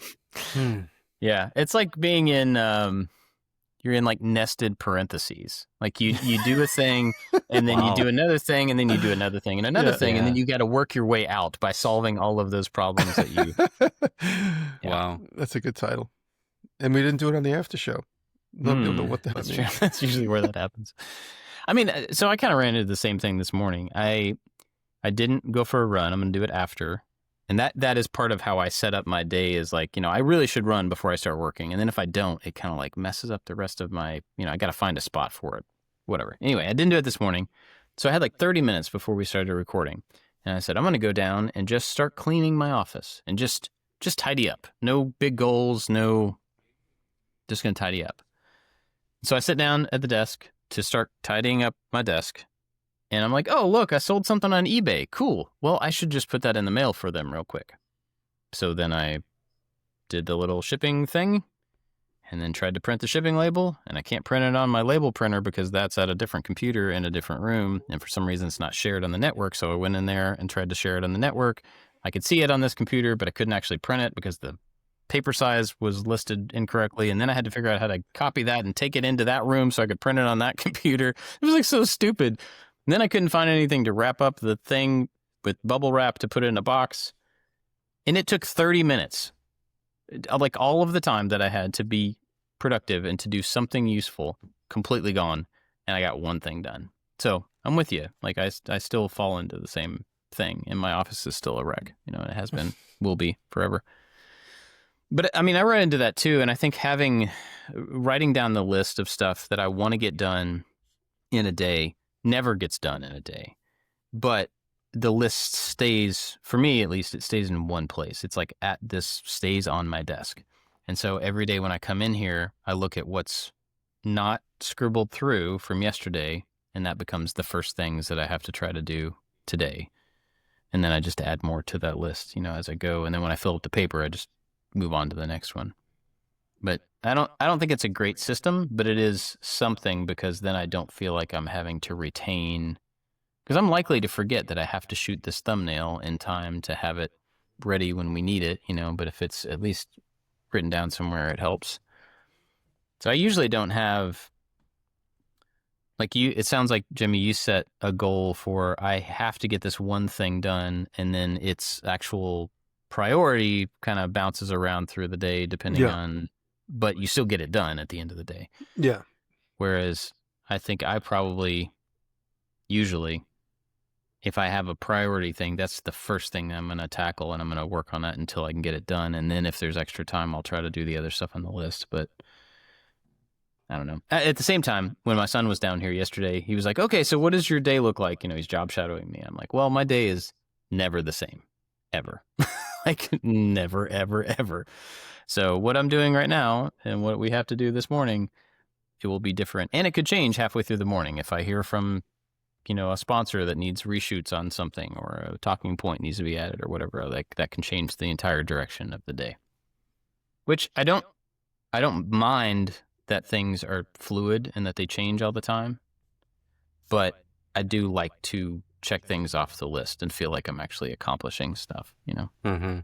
Yeah, it's like being in. You're in like nested parentheses. Like you do a thing and then you do another thing and then you do another thing and another thing. And then you got to work your way out by solving all of those problems that you. Wow. That's a good title. And we didn't do it on the after show. Don't know what that means. That's usually where that happens. I mean, so I kind of ran into the same thing this morning. I didn't go for a run. I'm going to do it after. And that is part of how I set up my day is like, I really should run before I start working. And then if I don't, it kind of like messes up the rest of my, I got to find a spot for it, whatever. Anyway, I didn't do it this morning. So I had like 30 minutes before we started recording. And I said, I'm going to go down and just start cleaning my office and just tidy up. No big goals, just going to tidy up. So I sit down at the desk to start tidying up my desk. And I'm like, oh, look, I sold something on eBay. Cool. Well, I should just put that in the mail for them real quick. So then I did the little shipping thing and then tried to print the shipping label. And I can't print it on my label printer because that's at a different computer in a different room. And for some reason, it's not shared on the network. So I went in there and tried to share it on the network. I could see it on this computer, but I couldn't actually print it because the paper size was listed incorrectly. And then I had to figure out how to copy that and take it into that room so I could print it on that computer. It was like so stupid. And then I couldn't find anything to wrap up the thing with bubble wrap to put it in a box. And it took 30 minutes, like all of the time that I had to be productive and to do something useful, completely gone. And I got one thing done. So I'm with you. Like I still fall into the same thing. And my office is still a wreck. You know, it has been, will be forever. But I mean, I run into that too. And I think writing down the list of stuff that I want to get done in a day never gets done in a day. But the list stays, for me at least, it stays in one place. It's like stays on my desk. And so every day when I come in here, I look at what's not scribbled through from yesterday, and that becomes the first things that I have to try to do today. And then I just add more to that list, you know, as I go. And then when I fill up the paper, I just move on to the next one. But I don't think it's a great system, but it is something because then I don't feel like I'm having to retain, because I'm likely to forget that I have to shoot this thumbnail in time to have it ready when we need it, you know, but if it's at least written down somewhere, it helps. So I usually don't have, like it sounds like, Jimmy, you set a goal for, I have to get this one thing done, and then its actual priority kind of bounces around through the day depending on, but you still get it done at the end of the day. Yeah. Whereas I think I probably, usually, if I have a priority thing, that's the first thing I'm going to tackle, and I'm going to work on that until I can get it done. And then if there's extra time, I'll try to do the other stuff on the list. But I don't know. At the same time, when my son was down here yesterday, he was like, okay, so what does your day look like? You know, he's job shadowing me. I'm like, well, my day is never the same, ever. Like never, ever, ever. So what I'm doing right now and what we have to do this morning, it will be different. And it could change halfway through the morning. If I hear from, you know, a sponsor that needs reshoots on something, or a talking point needs to be added or whatever, like that can change the entire direction of the day. Which I don't mind that things are fluid and that they change all the time. But I do like to check things off the list and feel like I'm actually accomplishing stuff, you know? Mm-hmm.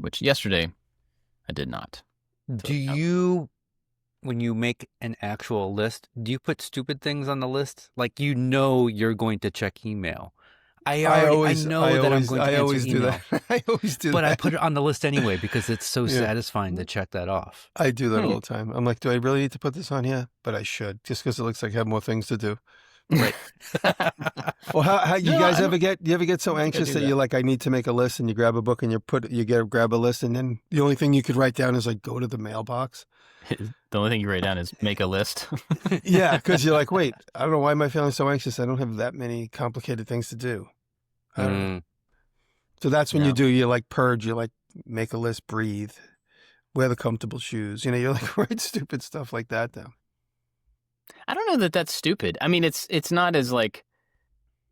Which yesterday I did not. Do you, when you make an actual list, do you put stupid things on the list? Like, you know, you're going to check email. I know that I'm going to answer email. I always do that. But I put it on the list anyway because it's so satisfying to check that off. I do that all the time. I'm like, do I really need to put this on here? But I should, just because it looks like I have more things to do. Right. Well, how you guys ever get so anxious that you're like, I need to make a list, and you grab a book and grab a list, and then the only thing you could write down is like, go to the mailbox. The only thing you write down is make a list. Yeah, because you're like, wait, I don't know, why am I feeling so anxious? I don't have that many complicated things to do. I don't know. So that's when you like purge, you like make a list, breathe, wear the comfortable shoes. You know, you're like, write stupid stuff like that down. I don't know that that's stupid. I mean, it's not as like,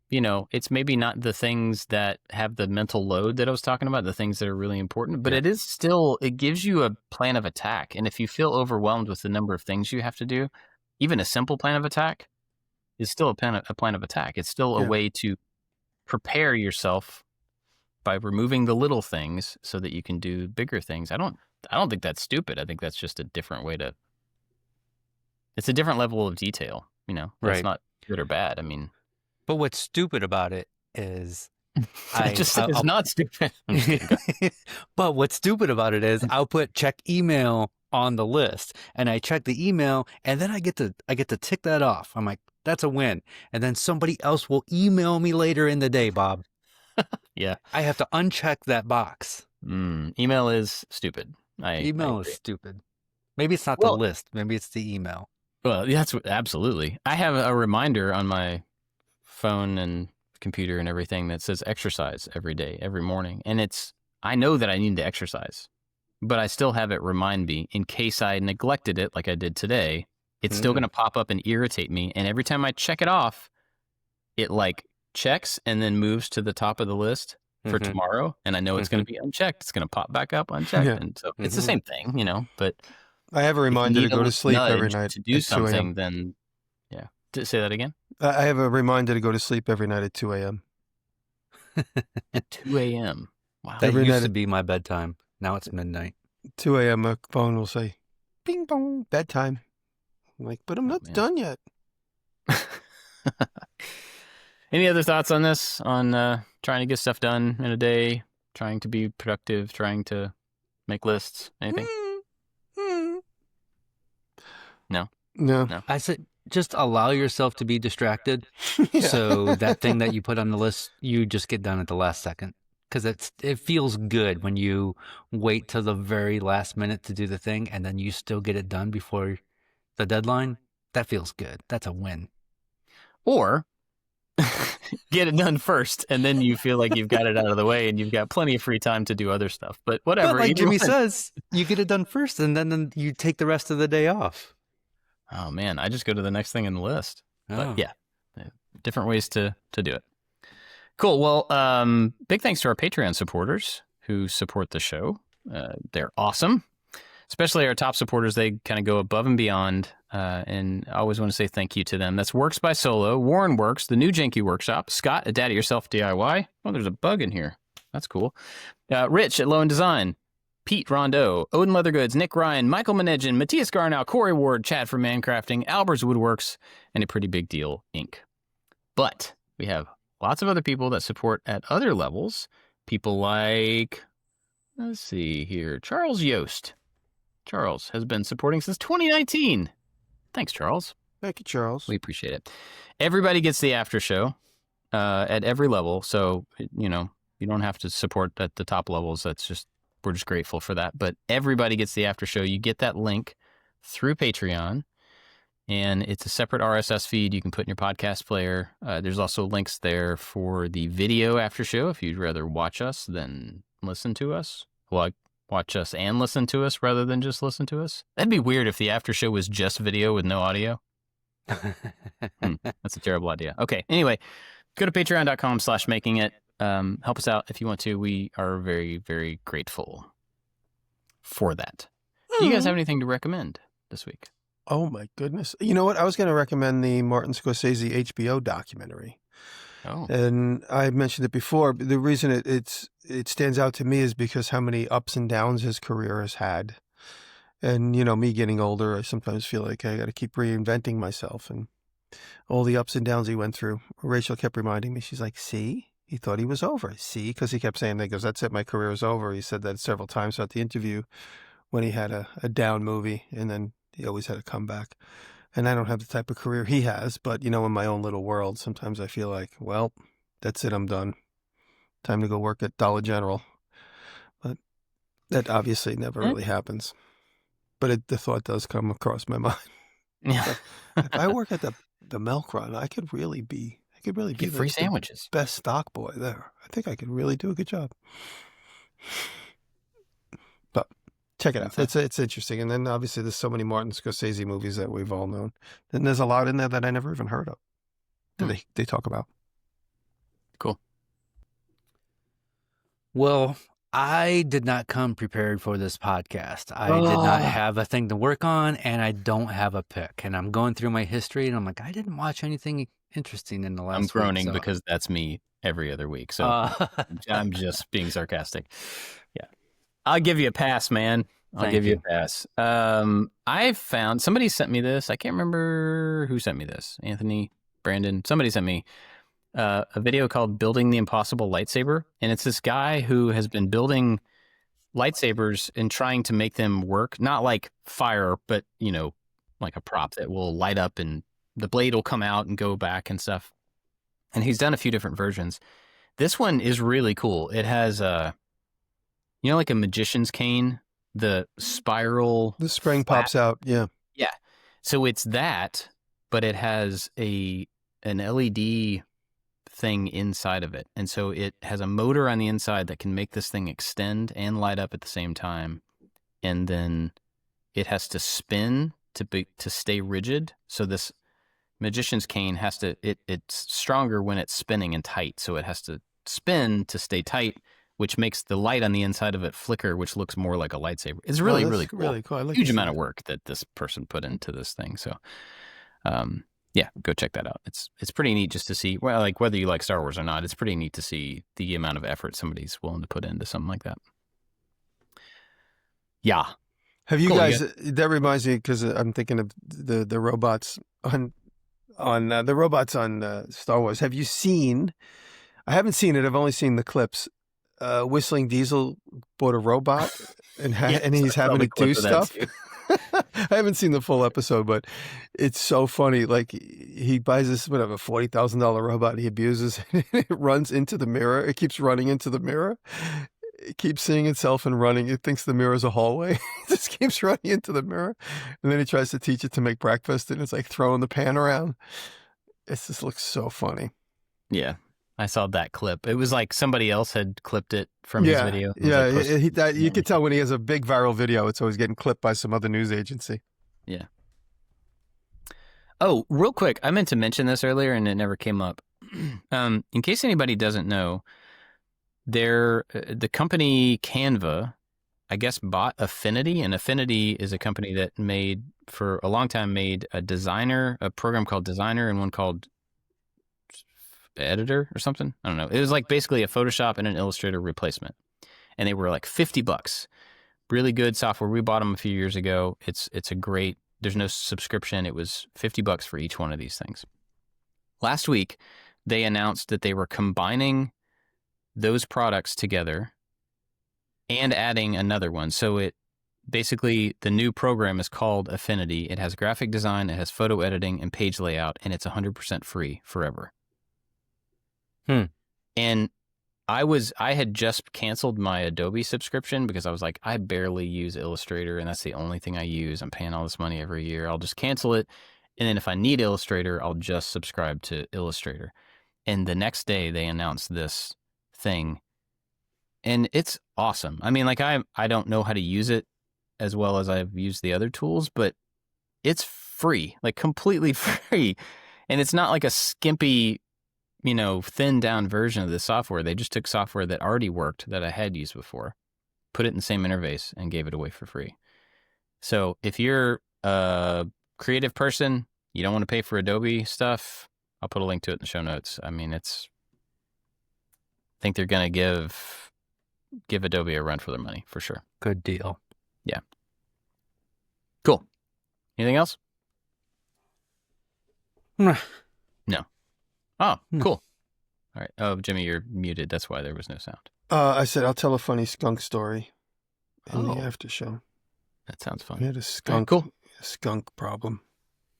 you know, it's maybe not the things that have the mental load that I was talking about, the things that are really important, but it is still, it gives you a plan of attack. And if you feel overwhelmed with the number of things you have to do, even a simple plan of attack is still a plan of attack. It's still a way to prepare yourself by removing the little things so that you can do bigger things. I don't think that's stupid. I think that's just a different way to, it's a different level of detail, you know. Right. It's not good or bad. I mean, but what's stupid about it is it's not stupid. But what's stupid about it is I'll put check email on the list, and I check the email, and then I get to tick that off. I'm like, that's a win. And then somebody else will email me later in the day, Bob. Yeah. I have to uncheck that box. Email is stupid. Email is stupid. Maybe it's not the list. Maybe it's the email. Well, that's absolutely. I have a reminder on my phone and computer and everything that says exercise every day, every morning. And I know that I need to exercise, but I still have it remind me in case I neglected it like I did today. It's still going to pop up and irritate me. And every time I check it off, it like checks and then moves to the top of the list for tomorrow. And I know it's going to be unchecked. It's going to pop back up unchecked. Yeah. And so it's the same thing, but I have a reminder to go to sleep every nudge night to do at 2 a.m. something, then say that again. I have a reminder to go to sleep every night at 2 a.m. At 2 a.m. Wow. That Every used night to be my bedtime. Now it's midnight. 2 a.m. my phone will say, "Bing bong, bedtime." I'm like, but I'm not done yet. Any other thoughts on this? On trying to get stuff done in a day, trying to be productive, trying to make lists? Anything? No. I said, just allow yourself to be distracted. Yeah. So that thing that you put on the list, you just get done at the last second. Because it feels good when you wait till the very last minute to do the thing and then you still get it done before the deadline. That feels good. That's a win. Or get it done first, and then you feel like you've got it out of the way and you've got plenty of free time to do other stuff. But whatever. But like Jimmy says, you get it done first and then you take the rest of the day off. Oh, man, I just go to the next thing in the list. Oh. But yeah, different ways to do it. Cool. Well, big thanks to our Patreon supporters who support the show. They're awesome, especially our top supporters. They kind of go above and beyond, and I always want to say thank you to them. That's Works by Solo, Warren Works, The New Janky Workshop, Scott at Daddy Yourself DIY. Oh, there's a bug in here. That's cool. Rich at Low and Design, Pete Rondeau, Odin Leather Goods, Nick Ryan, Michael Menegin, Matthias Garnow, Corey Ward, Chad from Mancrafting, Albers Woodworks, and A Pretty Big Deal Inc. But we have lots of other people that support at other levels. People like, let's see here, Charles Yost. Charles has been supporting since 2019. Thanks, Charles. Thank you, Charles. We appreciate it. Everybody gets the after show at every level. So, you don't have to support at the top levels. We're just grateful for that. But everybody gets the after show. You get that link through Patreon, and it's a separate RSS feed you can put in your podcast player. There's also links there for the video after show if you'd rather watch us than listen to us. Well, watch us and listen to us rather than just listen to us. That'd be weird if the after show was just video with no audio. That's a terrible idea. Okay, anyway, go to patreon.com/makingit. Help us out if you want to. We are very, very grateful for that. Do you guys have anything to recommend this week? Oh, my goodness. You know what? I was going to recommend the Martin Scorsese HBO documentary. Oh. And I mentioned it before. But the reason it stands out to me is because how many ups and downs his career has had. And, me getting older, I sometimes feel like I got to keep reinventing myself. And all the ups and downs he went through. Rachel kept reminding me, she's like, see? He thought he was over. See? Because he kept saying that. He goes, that's it. My career is over. He said that several times throughout the interview when he had a down movie. And then he always had a comeback. And I don't have the type of career he has. But, in my own little world, sometimes I feel like, well, that's it. I'm done. Time to go work at Dollar General. But that obviously never really happens. But the thought does come across my mind. Yeah. If I work at the milk run, I could really be Get free sandwiches. Best stock boy there. I think I could really do a good job. But check it out. It's interesting. And then obviously there's so many Martin Scorsese movies that we've all known. And there's a lot in there that I never even heard of that they talk about. Cool. Well, I did not come prepared for this podcast. I did not have a thing to work on, and I don't have a pick. And I'm going through my history, and I'm like, I didn't watch anything interesting in the last I'm groaning week, so. because that's me every other week. So I'm just being sarcastic. Yeah. I'll give you a pass, man. I'll give you a pass. I found, somebody sent me this. I can't remember who sent me this. Anthony, Brandon, somebody sent me a video called Building the Impossible Lightsaber. And it's this guy who has been building lightsabers and trying to make them work, not like fire, but, like a prop that will light up and the blade will come out and go back and stuff. And he's done a few different versions. This one is really cool. It has like a magician's cane, the spiral. The spring pops out. Yeah. Yeah. So it's that, but it has an LED thing inside of it. And so it has a motor on the inside that can make this thing extend and light up at the same time. And then it has to spin to stay rigid. So this magician's cane has to, it's stronger when it's spinning and tight. So it has to spin to stay tight, which makes the light on the inside of it flicker, which looks more like a lightsaber. It's really, really cool. Really cool. I like Huge amount of work that this person put into this thing. So, yeah, go check that out. It's pretty neat just to see, well, like whether you like Star Wars or not, it's pretty neat to see the amount of effort somebody's willing to put into something like that. Yeah. Have you guys? That reminds me because I'm thinking of the robots on the robots on Star Wars. Have you seen? I haven't seen it. I've only seen the clips. Whistling Diesel bought a robot and he's having to do stuff. I haven't seen the full episode, but it's so funny. Like he buys this whatever $40,000 robot, he abuses it. It runs into the mirror. It keeps running into the mirror. It keeps seeing itself and running. It thinks the mirror is a hallway. It just keeps running into the mirror, and then he tries to teach it to make breakfast, and it's like throwing the pan around. It just looks so funny. Yeah. I saw that clip. It was like somebody else had clipped it from his video. Yeah, you could tell when he has a big viral video, it's always getting clipped by some other news agency. Yeah. Oh, real quick, I meant to mention this earlier and it never came up. In case anybody doesn't know, the company Canva, I guess, bought Affinity, and Affinity is a company that for a long time made a program called Designer and one called Editor or something. I don't know. It was like basically a Photoshop and an Illustrator replacement. And they were like $50. Really good software. We bought them a few years ago. It's a great, there's no subscription. It was $50 for each one of these things. Last week, they announced that they were combining those products together and adding another one. So it basically, the new program is called Affinity. It has graphic design, it has photo editing and page layout, and it's 100% free forever. And I had just canceled my Adobe subscription because I was like, I barely use Illustrator and that's the only thing I use. I'm paying all this money every year. I'll just cancel it. And then if I need Illustrator, I'll just subscribe to Illustrator. And the next day they announced this thing and it's awesome. I mean, like I don't know how to use it as well as I've used the other tools, but it's free, like completely free. And it's not like a skimpy, thinned down version of the software. They just took software that already worked that I had used before, put it in the same interface and gave it away for free. So if you're a creative person, you don't want to pay for Adobe stuff, I'll put a link to it in the show notes. I mean, I think they're going to give Adobe a run for their money for sure. Good deal. Yeah. Cool. Anything else? No. Oh, cool. All right. Oh, Jimmy, you're muted. That's why there was no sound. I said I'll tell a funny skunk story in the after show. That sounds fun. We had a skunk. Right, cool. Skunk problem.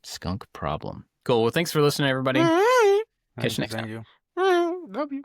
Skunk problem. Cool. Well, thanks for listening, everybody. Catch you next time. Love you.